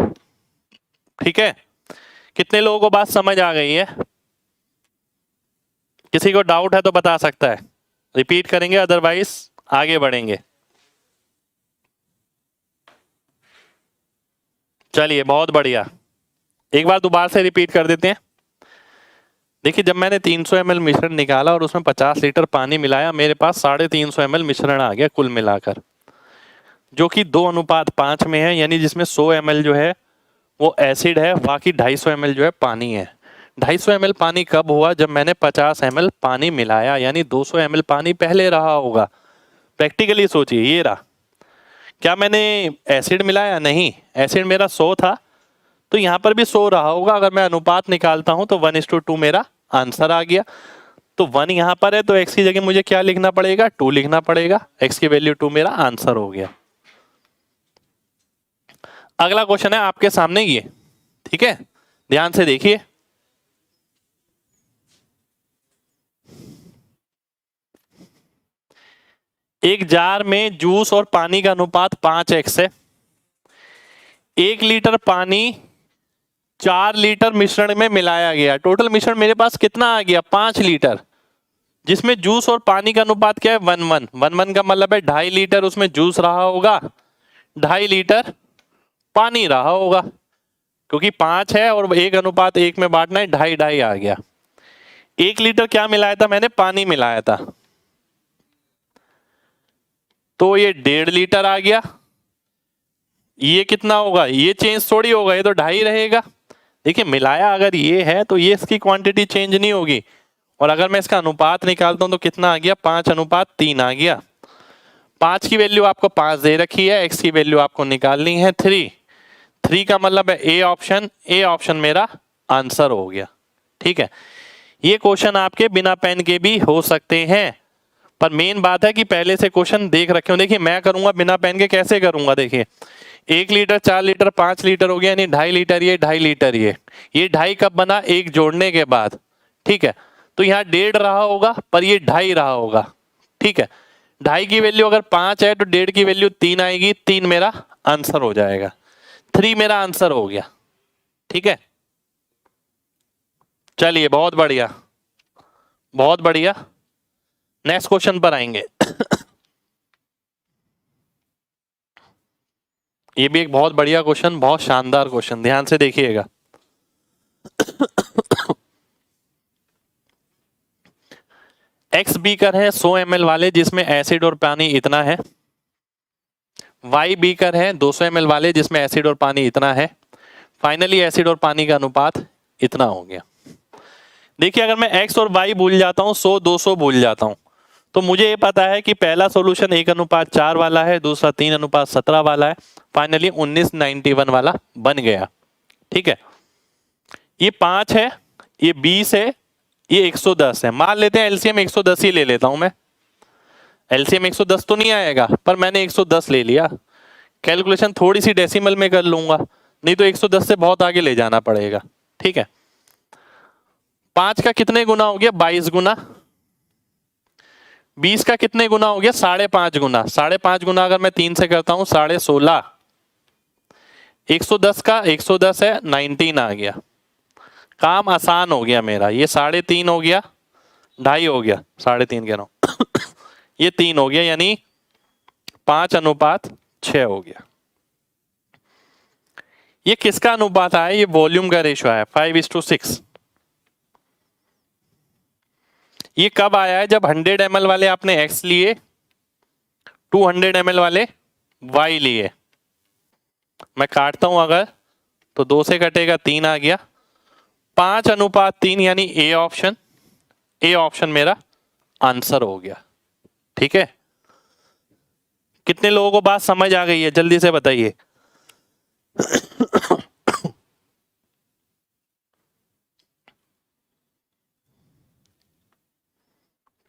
ठीक है, कितने लोगों को बात समझ आ गई है? किसी को डाउट है तो बता सकता है, रिपीट करेंगे, अदरवाइज आगे बढ़ेंगे। चलिए बहुत बढ़िया, एक बार दोबारा से रिपीट कर देते हैं। देखिए, जब मैंने 300 ml मिश्रण निकाला और उसमें 50 लीटर पानी मिलाया, मेरे पास 350 ml मिश्रण आ गया कुल मिलाकर, जो कि 2:5 में है, यानी जिसमें 100 ml जो है वो एसिड है, बाकी 250 ml जो है पानी है। 250 ml पानी कब हुआ, जब मैंने 50 ml पानी मिलाया, यानी 200 ml पानी पहले रहा होगा। प्रैक्टिकली सोचिए, ये रहा, क्या मैंने एसिड मिलाया? नहीं, एसिड मेरा 100 था, तो यहाँ पर भी 100 रहा होगा। अगर मैं अनुपात निकालता हूं तो 1:2 मेरा आंसर आ गया। तो 1 यहाँ पर है, तो x की जगह मुझे क्या लिखना पड़ेगा 2 लिखना पड़ेगा, x की वैल्यू 2 मेरा आंसर हो गया। अगला क्वेश्चन है आपके सामने ये, ठीक है, ध्यान से देखिए। एक जार में जूस और पानी का अनुपात 5x है। 1 लीटर पानी 4 लीटर मिश्रण में मिलाया गया। टोटल मिश्रण मेरे पास कितना आ गया 5 लीटर, जिसमें जूस और पानी का अनुपात क्या है 1:1। 1:1 का मतलब है 2.5 लीटर उसमें जूस रहा होगा, 2.5 लीटर पानी रहा होगा, क्योंकि 5 है और 1:1 में बांटना है, 2.5 आ गया। 1 लीटर क्या मिलाया था मैंने, पानी मिलाया था, तो ये 1.5 लीटर आ गया। ये कितना होगा, ये चेंज थोड़ी होगा, ये तो 2.5 रहेगा। देखिए, मिलाया अगर ये है तो ये इसकी क्वांटिटी चेंज नहीं होगी। और अगर मैं इसका अनुपात निकालता हूं तो कितना आ गया 5:3 आ गया। 5 की वैल्यू आपको 5 दे रखी है, x की वैल्यू आपको निकालनी है 3। 3 का मतलब है ए ऑप्शन, ए ऑप्शन मेरा आंसर हो गया। ठीक है, ये क्वेश्चन आपके बिना पेन के भी हो सकते हैं, पर मेन बात है कि पहले से क्वेश्चन देख रखे हो। देखिए, मैं करूंगा बिना पेन के, कैसे करूंगा, देखिए 1 लीटर 4 लीटर 5 लीटर हो गया, यानी 2.5 लीटर ये, 2.5 लीटर ये 2.5 कब बना, 1 जोड़ने के बाद। ठीक है, तो यहाँ 1.5 रहा होगा पर ये 2.5 रहा होगा। ठीक है, 2.5 की वैल्यू अगर 5 है तो 1.5 की वैल्यू 3 आएगी, 3 मेरा आंसर हो जाएगा, 3 मेरा आंसर हो गया। ठीक है, चलिए बहुत बढ़िया, बहुत बढ़िया। नेक्स्ट क्वेश्चन पर आएंगे। ये भी एक बहुत बढ़िया क्वेश्चन, बहुत शानदार क्वेश्चन, ध्यान से देखिएगा। एक्स बीकर है 100 ml वाले जिसमें एसिड और पानी इतना है, वाई बीकर है 200 ml वाले जिसमें एसिड और पानी इतना है, फाइनली एसिड और पानी का अनुपात इतना हो गया। देखिए अगर मैं एक्स और वाई भूल जाता हूं, 100 200 भूल जाता हूं, तो मुझे ये पता है कि पहला सॉल्यूशन 1:4 वाला है, दूसरा 3:17 वाला है, फाइनली 1991 वाला बन गया। ठीक है, ये 5 है, ये 20 है, ये 110 है। मान लेते हैं एलसीएम 110 ही ले लेता हूं मैं। एलसीएम 110 तो नहीं आएगा, पर मैंने 110 ले लिया। कैलकुलेशन थोड़ी सी डेसिमल में कर लूंगा, नहीं तो 110 से बहुत आगे ले जाना पड़ेगा। ठीक है, 5 का कितने गुना हो गया? 22 गुना। 20 का कितने गुना हो गया? 5.5 गुना। 5.5 गुना अगर मैं 3 से करता हूं 16.5। 110 का 110 है, 19 आ गया। काम आसान हो गया मेरा। ये 3.5 हो गया, 2.5 हो गया, 3.5 कह रहा हूं ये 3 हो गया, यानी 5:6 हो गया। ये किसका अनुपात आया? ये वॉल्यूम का रेशो आया 5:6। ये कब आया है? जब 100 ml वाले आपने x लिए, 200 ml वाले y लिए। मैं काटता हूं अगर, तो 2 से कटेगा 3 आ गया, 5:3 यानी ए ऑप्शन। ए ऑप्शन मेरा आंसर हो गया। ठीक है, कितने लोगों को बात समझ आ गई है? जल्दी से बताइए।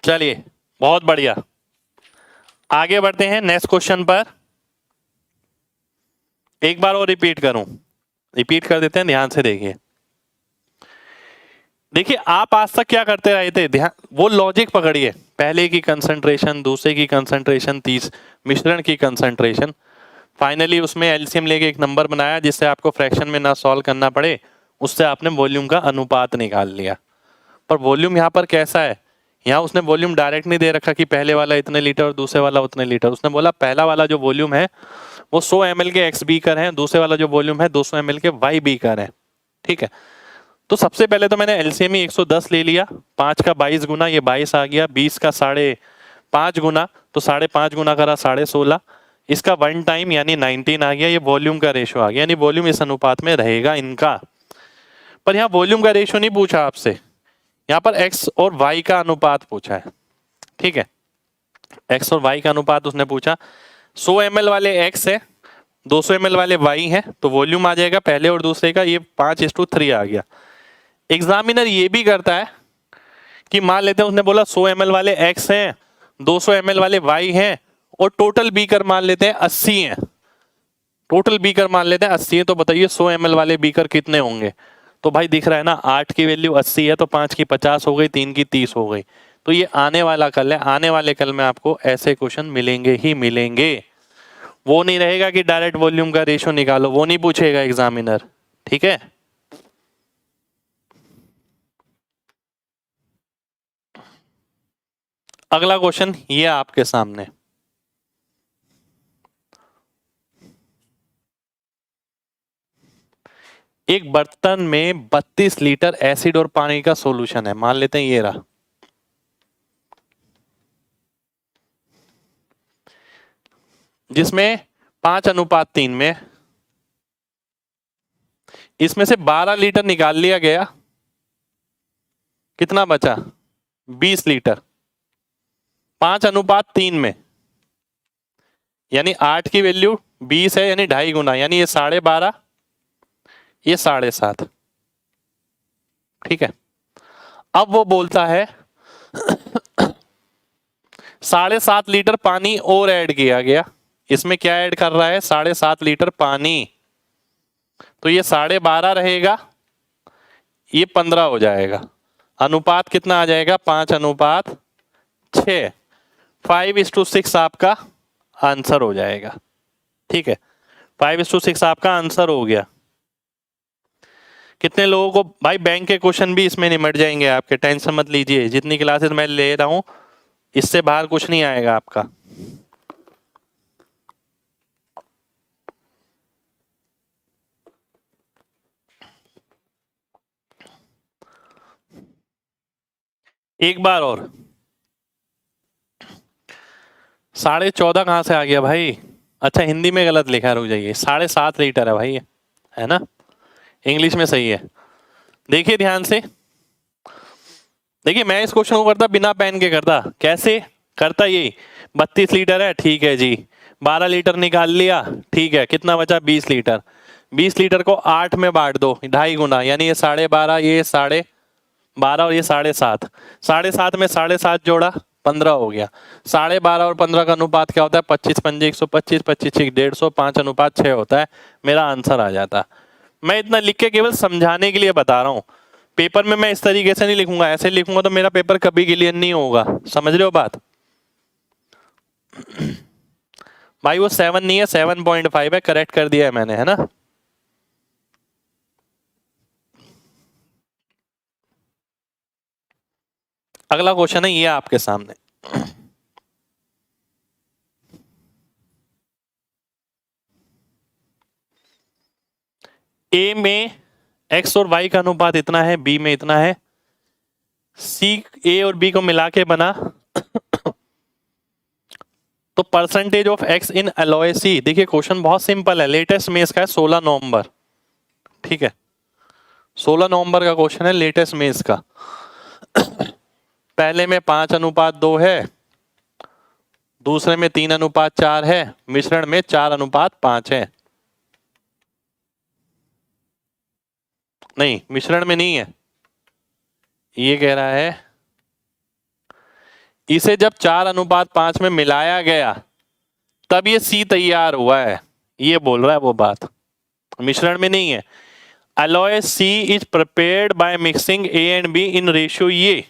चलिए, बहुत बढ़िया, आगे बढ़ते हैं नेक्स्ट क्वेश्चन पर। एक बार और रिपीट करूं, रिपीट कर देते हैं, ध्यान से देखिए। देखिए आप आज तक क्या करते रहे थे? ध्यान, वो लॉजिक पकड़िए। पहले की कंसंट्रेशन, दूसरे की कंसंट्रेशन, तीस मिश्रण की कंसंट्रेशन, फाइनली उसमें एलसीएम लेके एक नंबर बनाया जिससे आपको फ्रैक्शन में ना सॉल्व करना पड़े, उससे आपने वॉल्यूम का अनुपात निकाल लिया। पर वॉल्यूम यहाँ पर कैसा है? यहाँ उसने वॉल्यूम डायरेक्ट नहीं दे रखा कि पहले वाला इतने लीटर और दूसरे वाला उतने लीटर। उसने बोला पहला वाला जो वॉल्यूम है वो 100 ml के एक्स बीकर है, दूसरे वाला जो वॉल्यूम है 200 ml के वाई बीकर है। ठीक है, तो सबसे पहले तो मैंने एलसीएम ही 110 ले लिया। 5 का 22 गुना, ये 22 आ गया। 20 का 5.5 गुना, तो 5.5 गुना करा 16.5। इसका 1 टाइम यानी 19 आ गया। ये वॉल्यूम का रेशो आ गया, यानी वॉल्यूम इस अनुपात में रहेगा इनका। पर यहाँ वॉल्यूम का रेशो नहीं पूछा आपसे, यहाँ पर एक्स और वाई का अनुपात पूछा है। ठीक है, एक्स और वाई का अनुपात उसने पूछा। 100 ml वाले एक्स है, 200 ml वाले वाई है, तो वॉल्यूम आ जाएगा पहले और दूसरे का, ये 5:3 आ गया। एग्जामिनर ये भी करता है कि मान लेते हैं उसने बोला 100 ml वाले एक्स हैं, 200 ml वाले वाई हैं, और टोटल बीकर मान लेते हैं 80 हैं। टोटल बीकर मान लेते हैं 80 है, तो बताइए 100 ml वाले बीकर कितने होंगे? तो भाई दिख रहा है ना, 8 की वैल्यू 80 है, तो 5 की 50 हो गई, 3 की 30 हो गई। तो ये आने वाला कल है, आने वाले कल में आपको ऐसे क्वेश्चन मिलेंगे ही मिलेंगे। वो नहीं रहेगा कि डायरेक्ट वॉल्यूम का रेशो निकालो, वो नहीं पूछेगा एग्जामिनर। ठीक है, अगला क्वेश्चन ये आपके सामने। एक बर्तन में 32 लीटर एसिड और पानी का सॉल्यूशन है, मान लेते हैं ये रहा। जिसमें 5:3 में, इसमें से 12 लीटर निकाल लिया गया, कितना बचा? 20 लीटर। 5:3 में, यानी 8 की वैल्यू 20 है, यानी 2.5 गुना, यानी ये 12.5, ये 7.5। ठीक है, अब वो बोलता है 7.5 लीटर पानी और ऐड किया गया। इसमें क्या ऐड कर रहा है? 7.5 लीटर पानी, तो ये 12.5 रहेगा, ये 15 हो जाएगा। अनुपात कितना आ जाएगा? 5:6। 5:6 आपका आंसर हो जाएगा। ठीक है, 5:6 आपका आंसर हो गया। कितने लोगों को भाई बैंक के क्वेश्चन भी इसमें निमट जाएंगे आपके, टेंशन मत लीजिए। जितनी क्लासेस मैं ले रहा हूं इससे बाहर कुछ नहीं आएगा आपका। एक बार और, 14.5 कहाँ से आ गया भाई? अच्छा हिंदी में गलत लिखा है, रुक जाइए, 7.5 लीटर है भाई, है ना, इंग्लिश में सही है। देखिए ध्यान से, देखिए मैं इस क्वेश्चन को करता बिना पेन के करता, कैसे करता, यही 32 लीटर है, ठीक है जी, 12 लीटर निकाल लिया, ठीक है, कितना बचा 20 लीटर। 20 लीटर को 8 में बांट दो, 2.5 गुना, यानी ये 12.5, ये 12.5 और ये 7.5, 7.5 में 7.5 जोड़ा 15 हो गया। 12.5 और 15 का अनुपात क्या होता है? 25 पंजे 125, 25 150, 5:6 होता है। मेरा आंसर आ जाता। मैं इतना लिख के केवल समझाने के लिए बता रहा हूँ, पेपर में मैं इस तरीके से नहीं लिखूंगा, ऐसे लिखूंगा तो मेरा पेपर कभी क्लियर नहीं होगा, समझ रहे हो बात? भाई वो 7 नहीं है, 7.5 है, करेक्ट कर दिया है मैंने, है ना। अगला क्वेश्चन है ये आपके सामने, ए में एक्स और वाई का अनुपात इतना है, बी में इतना है, सी ए और बी को मिला के बना तो percentage of X in alloy C. देखिए क्वेश्चन बहुत सिंपल है, लेटेस्ट में इसका है 16 नवंबर, ठीक है, 16 नवंबर का क्वेश्चन है, लेटेस्ट में इसका। पहले में 5:2 है, दूसरे में 3:4 है, मिश्रण में 4:5 है। नहीं, मिश्रण में नहीं है, ये कह रहा है इसे जब 4:5 में मिलाया गया तब ये सी तैयार हुआ है, ये बोल रहा है वो बात, मिश्रण में नहीं है। alloy C is prepared by mixing A and B in ratio ये।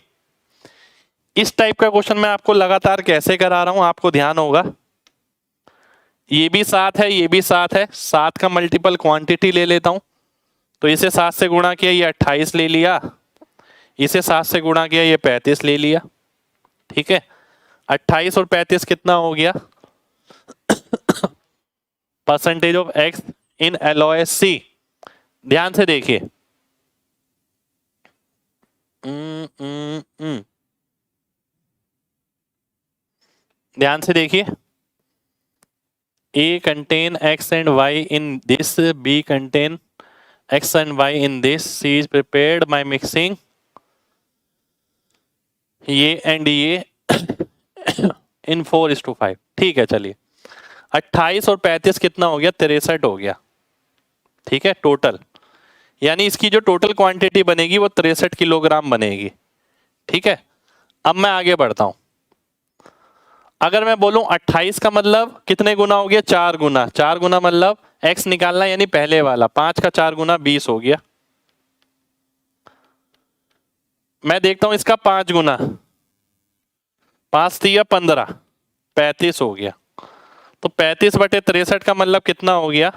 इस टाइप का क्वेश्चन मैं आपको लगातार कैसे करा रहा हूं, आपको ध्यान होगा, ये भी 7 है, ये भी 7 है, 7 का मल्टीपल क्वांटिटी ले लेता हूं, तो इसे 7 से गुणा किया ये 28 ले लिया, इसे 7 से गुणा किया ये 35 ले लिया, ठीक है। 28 और 35 कितना हो गया? Percentage of X in alloy C. ध्यान से देखिए, ध्यान से देखिए, A contain X and Y in this, B contain X and Y in this, C is prepared by mixing ये and ये in 4:5। ठीक है, चलिए 28 और 35 कितना हो गया? 63 हो गया, ठीक है, टोटल, यानी इसकी जो टोटल क्वांटिटी बनेगी वो 63 किलोग्राम बनेगी, ठीक है। अब मैं आगे बढ़ता हूं, अगर मैं बोलूं 28 का मतलब कितने गुना हो गया? 4 गुना, 4 गुना मतलब x निकालना, यानी पहले वाला 5 का 4 गुना 20 हो गया। मैं देखता हूं इसका 5 गुना, 5 दिया 15, 35 हो गया। तो 35/63 का मतलब कितना हो गया?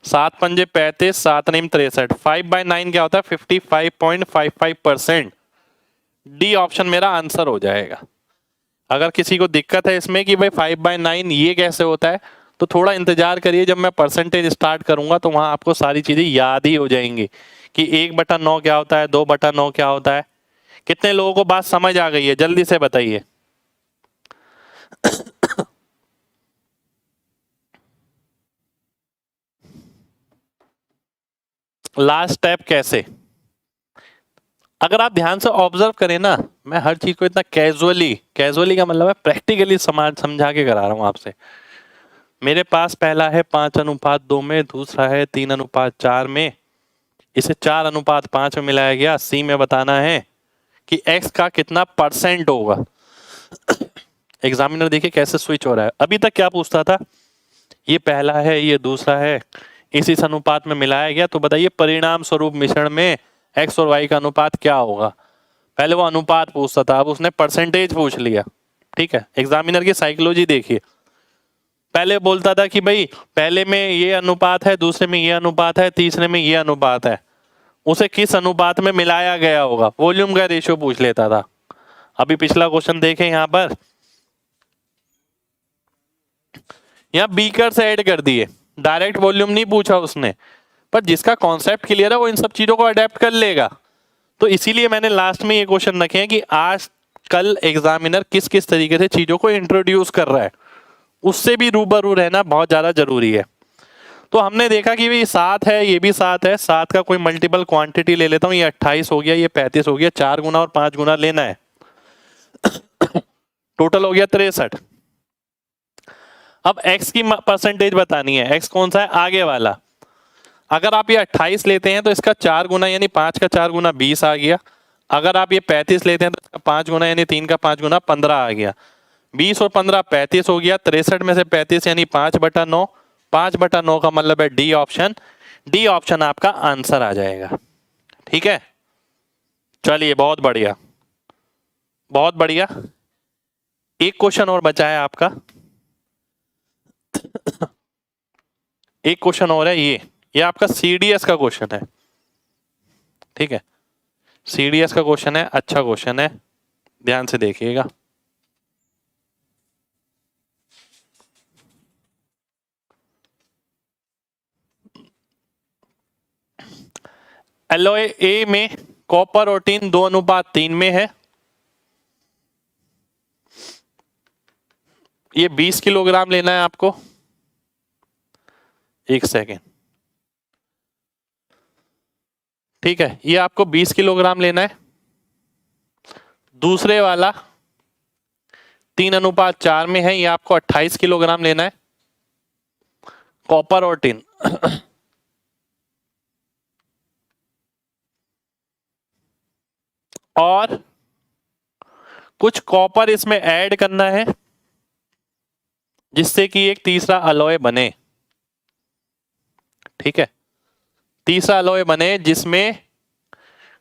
7 पंजे 35, 7 नीम 63, 5/9 क्या होता है? 55.55%। डी ऑप्शन मेरा आंसर हो जाएगा। अगर किसी को दिक्कत है इसमें कि भाई 5/9 ये कैसे होता है, तो थोड़ा इंतजार करिए, जब मैं परसेंटेज स्टार्ट करूंगा तो वहां आपको सारी चीजें याद ही हो जाएंगी कि 1/9 क्या होता है, 2/9 क्या होता है। कितने लोगों को बात समझ आ गई है, जल्दी से बताइए। लास्ट स्टेप कैसे? अगर आप ध्यान से ऑब्जर्व करें ना, मैं हर चीज को इतना कैजुअली का मतलब है प्रैक्टिकली समझा के करा रहा हूं आपसे। मेरे पास पहला है 5:2 में, दूसरा है 3:4 में, इसे 4:5 में मिलाया गया। सी में बताना है कि एक्स का कितना परसेंट होगा। एग्जामिनर देखिए कैसे स्विच हो रहा है। अभी तक क्या पूछता था, ये पहला है, ये दूसरा है, इसी अनुपात में मिलाया गया, तो बताइए परिणाम स्वरूप मिश्रण में एक्स और वाई का अनुपात क्या होगा। पहले वो अनुपात पूछता था, अब उसने परसेंटेज पूछ लिया, ठीक है। एग्जामिनर की साइकोलॉजी देखिए, पहले बोलता था कि भाई पहले में ये अनुपात है, दूसरे में ये अनुपात है, तीसरे में ये अनुपात है, उसे किस अनुपात में मिलाया गया होगा, वॉल्यूम का रेशियो पूछ लेता था। अभी पिछला क्वेश्चन देखें, यहां पर यहां बीकर ऐड कर दिए, डायरेक्ट वॉल्यूम नहीं पूछा उसने, पर जिसका कॉन्सेप्ट क्लियर है वो इन सब चीजों को अडेप्ट कर लेगा। तो इसीलिए मैंने लास्ट में ये क्वेश्चन रखे हैं कि आज कल एग्जामिनर किस किस तरीके से चीजों को इंट्रोड्यूस कर रहा है। उससे भी रूबरू रहना बहुत ज़्यादा जरूरी है। तो हमने देखा कि भाई 7 है, ये भी 7 है, 7 का कोई मल्टीपल क्वांटिटी ले लेता हूँ, ये 28 हो गया, ये 35 हो गया, 4 गुना और 5 गुना लेना है, टोटल हो गया 63। अब x की परसेंटेज बतानी है, x कौन सा है, आगे वाला। अगर आप ये 28 लेते हैं तो इसका 4 गुना यानी 5 का 4 गुना 20 आ गया। अगर आप ये 35 लेते हैं तो इसका 5 गुना यानी 3 का 5 गुना 15 आ गया। 20 और 15 35 हो गया। 63 में से 35 यानी 5/9, 5/9 का मतलब है डी ऑप्शन। डी ऑप्शन आपका आंसर आ जाएगा। ठीक है, चलिए बहुत बढ़िया, बहुत बढ़िया। एक क्वेश्चन और बचा है आपका, एक क्वेश्चन और है, ये आपका सीडीएस का क्वेश्चन है। ठीक है, सीडीएस का क्वेश्चन है, अच्छा क्वेश्चन है, ध्यान से देखिएगा। एलॉय ए में कॉपर और टिन 2:3 में है। ये 20 किलोग्राम लेना है आपको। एक सेकेंड, ठीक है, ये आपको 20 किलोग्राम लेना है। दूसरे वाला 3:4 में है, ये आपको 28 किलोग्राम लेना है, कॉपर और टिन। और कुछ कॉपर इसमें ऐड करना है जिससे कि एक तीसरा अलॉय बने। ठीक है, तीसरा अलॉय बने जिसमें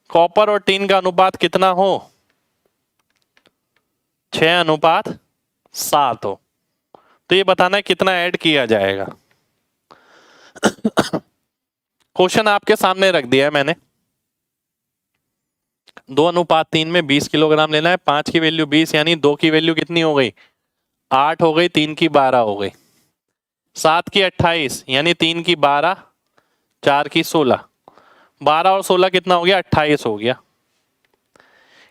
कॉपर और टिन का अनुपात कितना हो, 6:7 हो। तो ये बताना है कितना ऐड किया जाएगा। क्वेश्चन आपके सामने रख दिया है मैंने। 2:3 में 20 किलोग्राम लेना है। 5 की वैल्यू 20 यानी 2 की वैल्यू कितनी हो गई, 8 हो गई, 3 की 12 हो गई, 7 की 28 यानी 3 की 12, 4 की 16, 12 और 16 कितना हो गया, 28 हो गया।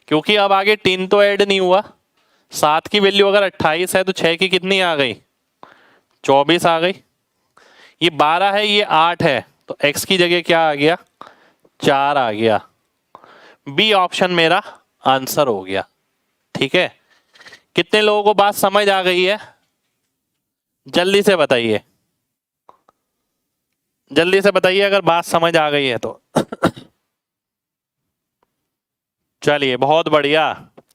क्योंकि अब आगे टिन तो ऐड नहीं हुआ, 7 की वैल्यू अगर 28 है तो 6 की कितनी आ गई, 24 आ गई। ये 12 है, ये 8 है, तो x की जगह क्या आ गया, 4 आ गया। बी ऑप्शन मेरा आंसर हो गया। ठीक है, कितने लोगों को बात समझ आ गई है, जल्दी से बताइए, जल्दी से बताइए अगर बात समझ आ गई है तो। चलिए बहुत बढ़िया,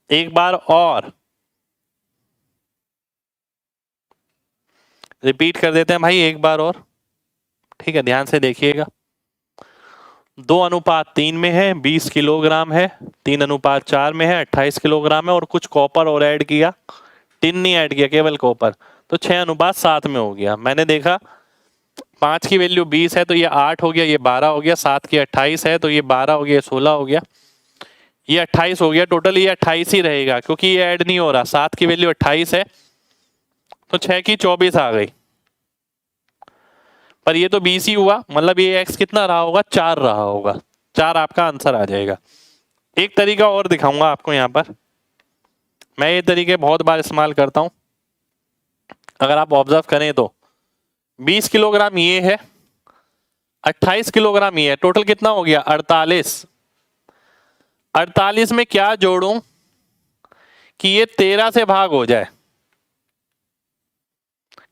एक बार और रिपीट कर देते हैं भाई, एक बार और। ठीक है, ध्यान से देखिएगा। 2:3 में है, 20 किलोग्राम है। 3:4 में है, 28 किलोग्राम है। और कुछ कॉपर और ऐड किया, टिन नहीं ऐड किया, केवल कॉपर, तो 6:7 में हो गया। मैंने देखा 5 की वैल्यू 20 है तो ये 8 हो गया, ये 12 हो गया। 7 की 28 है तो ये 12 हो गया, 16 हो गया, ये 28 हो गया। टोटल ये 28 ही रहेगा क्योंकि ये ऐड नहीं हो रहा। 7 की वैल्यू 28 है तो 6 की 24 आ गई, पर ये तो 20 ही हुआ, मतलब ये x कितना रहा होगा, 4 रहा होगा। 4 आपका आंसर आ जाएगा। एक तरीका और दिखाऊंगा आपको यहाँ पर, मैं ये तरीके बहुत बार इस्तेमाल करता हूं, अगर आप ऑब्जर्व करें तो 20 किलोग्राम ये है, 28 किलोग्राम ये है, टोटल कितना हो गया, 48। 48 में क्या जोड़ूं कि ये 13 से भाग हो जाए,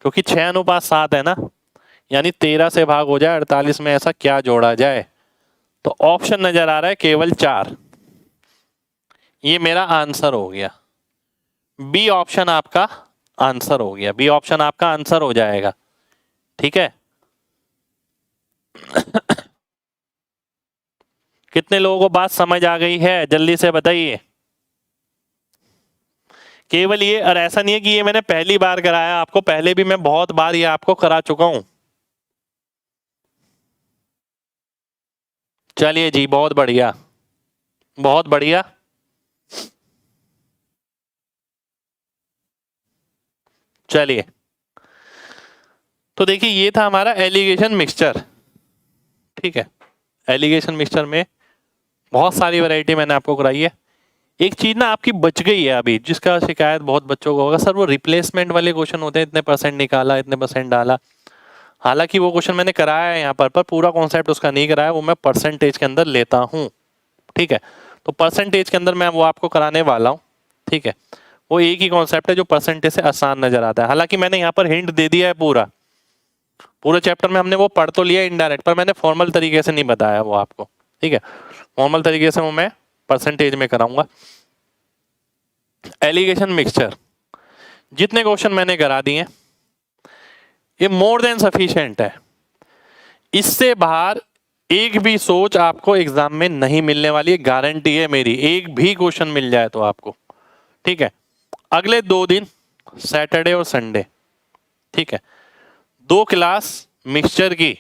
क्योंकि 6:7 है ना, यानी 13 से भाग हो जाए 48 में, ऐसा क्या जोड़ा जाए। तो ऑप्शन नजर आ रहा है केवल 4, ये मेरा आंसर हो गया। बी ऑप्शन आपका आंसर हो गया, बी ऑप्शन आपका आंसर हो जाएगा। ठीक है, कितने लोगों को बात समझ आ गई है, जल्दी से बताइए। केवल ये, और ऐसा नहीं है कि ये मैंने पहली बार कराया आपको, पहले भी मैं बहुत बार ये आपको करा चुका हूं। चलिए जी, बहुत बढ़िया, बहुत बढ़िया। चलिए, तो देखिए ये था हमारा एलिगेशन मिक्सचर। ठीक है, एलिगेशन मिक्सचर में बहुत सारी वैरायटी मैंने आपको कराई है। एक चीज ना आपकी बच गई है अभी, जिसका शिकायत बहुत बच्चों को होगा, सर वो रिप्लेसमेंट वाले क्वेश्चन होते हैं, इतने परसेंट निकाला, इतने परसेंट डाला। हालांकि वो क्वेश्चन मैंने कराया है यहाँ पर पूरा कॉन्सेप्ट उसका नहीं कराया, वो मैं परसेंटेज के अंदर लेता हूँ, ठीक है। तो परसेंटेज के अंदर मैं वो आपको कराने वाला हूँ, ठीक है। वो एक ही कॉन्सेप्ट है जो परसेंटेज से आसान नजर आता है। हालांकि मैंने यहाँ पर हिंट दे दिया है, पूरे चैप्टर में हमने वो पढ़ तो लिया इनडायरेक्ट, पर मैंने फॉर्मल तरीके से नहीं बताया वो आपको, ठीक है। फॉर्मल तरीके से वो मैं परसेंटेज में कराऊंगा। एलिगेशन मिक्सचर जितने क्वेश्चन मैंने करा दिए ये मोर देन सफिशिएंट है। इससे बाहर एक भी सोच आपको एग्जाम में नहीं मिलने वाली है, गारंटी है मेरी। एक भी क्वेश्चन मिल जाए तो आपको, ठीक है। अगले 2 दिन सैटरडे और संडे, ठीक है, 2 क्लास मिक्सचर की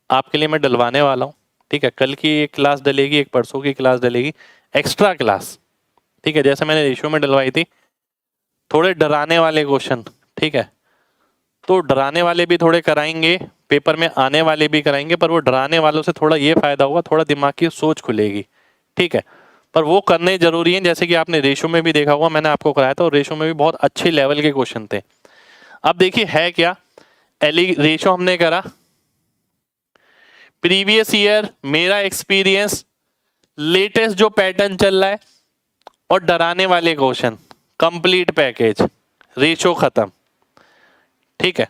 आपके लिए मैं डलवाने वाला हूं, ठीक है। कल की एक क्लास डलेगी, एक परसों की क्लास डलेगी, एक्स्ट्रा क्लास, ठीक है। जैसे मैंने रेशियो में डलवाई थी, थोड़े डराने वाले क्वेश्चन, ठीक है। तो डराने वाले भी थोड़े कराएंगे, पेपर में आने वाले भी कराएंगे, पर वो डराने वालों से थोड़ा ये फायदा होगा, थोड़ा दिमाग की सोच खुलेगी, ठीक है। पर वो करने जरूरी है। जैसे कि आपने रेशियो में भी देखा होगा, मैंने आपको कराया था और रेशियो में भी बहुत अच्छे लेवल के क्वेश्चन थे। अब देखिए है क्या, रेशियो हमने करा, प्रीवियस ईयर, मेरा एक्सपीरियंस, लेटेस्ट जो पैटर्न चल रहा है, और डराने वाले क्वेश्चन, कंप्लीट पैकेज, रेशियो खत्म, ठीक है।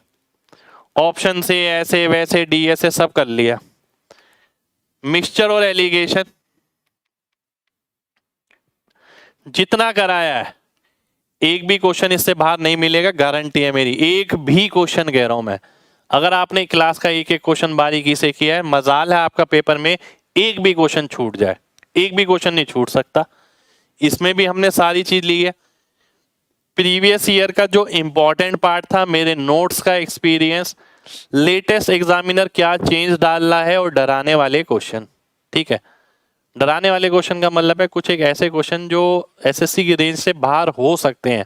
ऑप्शन से ऐसे वैसे डीएसए सब कर लिया। मिक्सचर और एलिगेशन जितना कराया है, एक भी क्वेश्चन इससे बाहर नहीं मिलेगा, गारंटी है मेरी। एक भी क्वेश्चन कह रहा हूं मैं, अगर आपने क्लास का एक एक क्वेश्चन बारीकी से किया है, मजाल है आपका पेपर में एक भी क्वेश्चन छूट जाए, एक भी क्वेश्चन नहीं छूट सकता। इसमें भी हमने सारी चीज ली है। प्रीवियस ईयर का जो इंपॉर्टेंट पार्ट था, मेरे नोट्स का एक्सपीरियंस, लेटेस्ट एग्जामिनर क्या चेंज डाल रहा है, और डराने वाले क्वेश्चन, ठीक है। डराने वाले क्वेश्चन का मतलब है कुछ एक ऐसे क्वेश्चन जो एसएससी की रेंज से बाहर हो सकते हैं,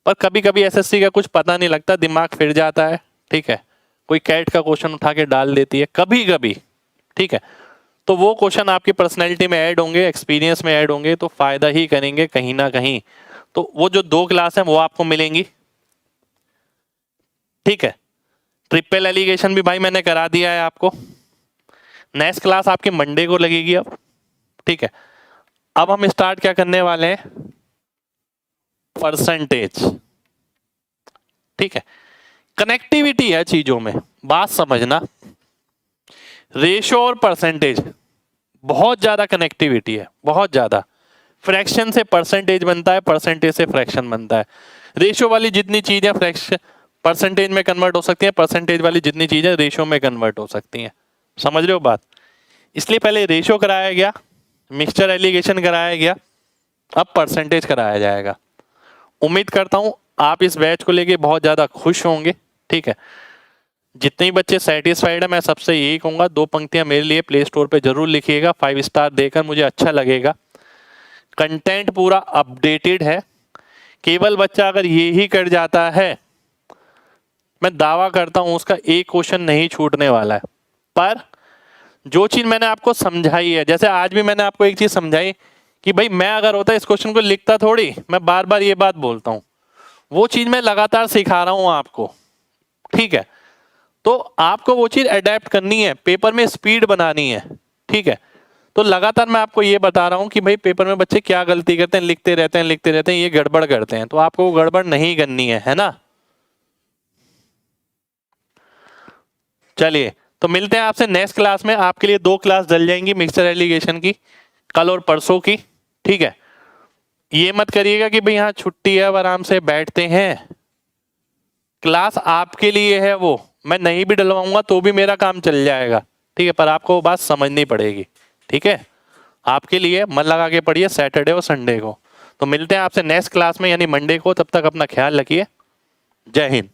पर कभी कभी एसएससी का कुछ पता नहीं लगता, दिमाग फिर जाता है, ठीक है। कोई कैट का क्वेश्चन उठा के डाल देती है कभी कभी, ठीक है। तो वो क्वेश्चन आपकी पर्सनैलिटी में ऐड होंगे, एक्सपीरियंस में ऐड होंगे, तो फायदा ही करेंगे कहीं ना कहीं। तो वो जो 2 क्लास है वो आपको मिलेंगी, ठीक है। ट्रिपल एलिगेशन भी भाई मैंने करा दिया है आपको। नेक्स्ट क्लास आपकी मंडे को लगेगी अब, ठीक है। अब हम स्टार्ट क्या करने वाले हैं, परसेंटेज, ठीक है। कनेक्टिविटी है चीजों में, बात समझना, रेशो और परसेंटेज बहुत ज्यादा कनेक्टिविटी है, बहुत ज्यादा। फ्रैक्शन से परसेंटेज बनता है, परसेंटेज से फ्रैक्शन बनता है। रेशो वाली जितनी चीजें फ्रैक्शन परसेंटेज में कन्वर्ट हो सकती है, परसेंटेज वाली जितनी चीजें रेशो में कन्वर्ट हो सकती हैं। समझ रहे हो बात? इसलिए पहले रेशो कराया गया, मिक्सचर एलिगेशन कराया गया, अब परसेंटेज कराया जाएगा। उम्मीद करता हूं आप इस बैच को लेके बहुत ज्यादा खुश होंगे, ठीक है। जितने बच्चे सेटिस्फाइड है, मैं सबसे यही कहूंगा 2 पंक्तियां मेरे लिए प्ले स्टोर पे जरूर लिखिएगा, 5 स्टार देकर मुझे अच्छा लगेगा। कंटेंट पूरा अपडेटेड है। केवल बच्चा अगर ये ही कर जाता है, मैं दावा करता हूं उसका एक क्वेश्चन नहीं छूटने वाला है। पर जो चीज मैंने आपको समझाई है, जैसे आज भी मैंने आपको एक चीज समझाई कि भाई मैं अगर होता इस क्वेश्चन को लिखता थोड़ी, मैं बार बार ये बात बोलता हूं, वो चीज मैं लगातार सिखा रहा हूं आपको, ठीक है। तो आपको वो चीज अडेप्ट करनी है, पेपर में स्पीड बनानी है, ठीक है। तो लगातार मैं आपको ये बता रहा हूं कि भाई पेपर में बच्चे क्या गलती करते हैं, लिखते रहते हैं, ये गड़बड़ करते हैं, तो आपको वो गड़बड़ नहीं करनी है ना। चलिए, तो मिलते हैं आपसे नेक्स्ट क्लास में। आपके लिए 2 क्लास डल जाएंगी मिक्सचर एलिगेशन की, कल और परसों की, ठीक है। ये मत करिएगा कि भाई यहाँ छुट्टी है अब आराम से बैठते हैं, क्लास आपके लिए है। वो मैं नहीं भी डलवाऊंगा तो भी मेरा काम चल जाएगा, ठीक है। पर आपको वो बात समझनी पड़ेगी, ठीक है। आपके लिए मन लगा के पढ़िए सैटरडे और संडे को। तो मिलते हैं आपसे नेक्स्ट क्लास में यानी मंडे को, तब तक अपना ख्याल रखिए। जय हिंद।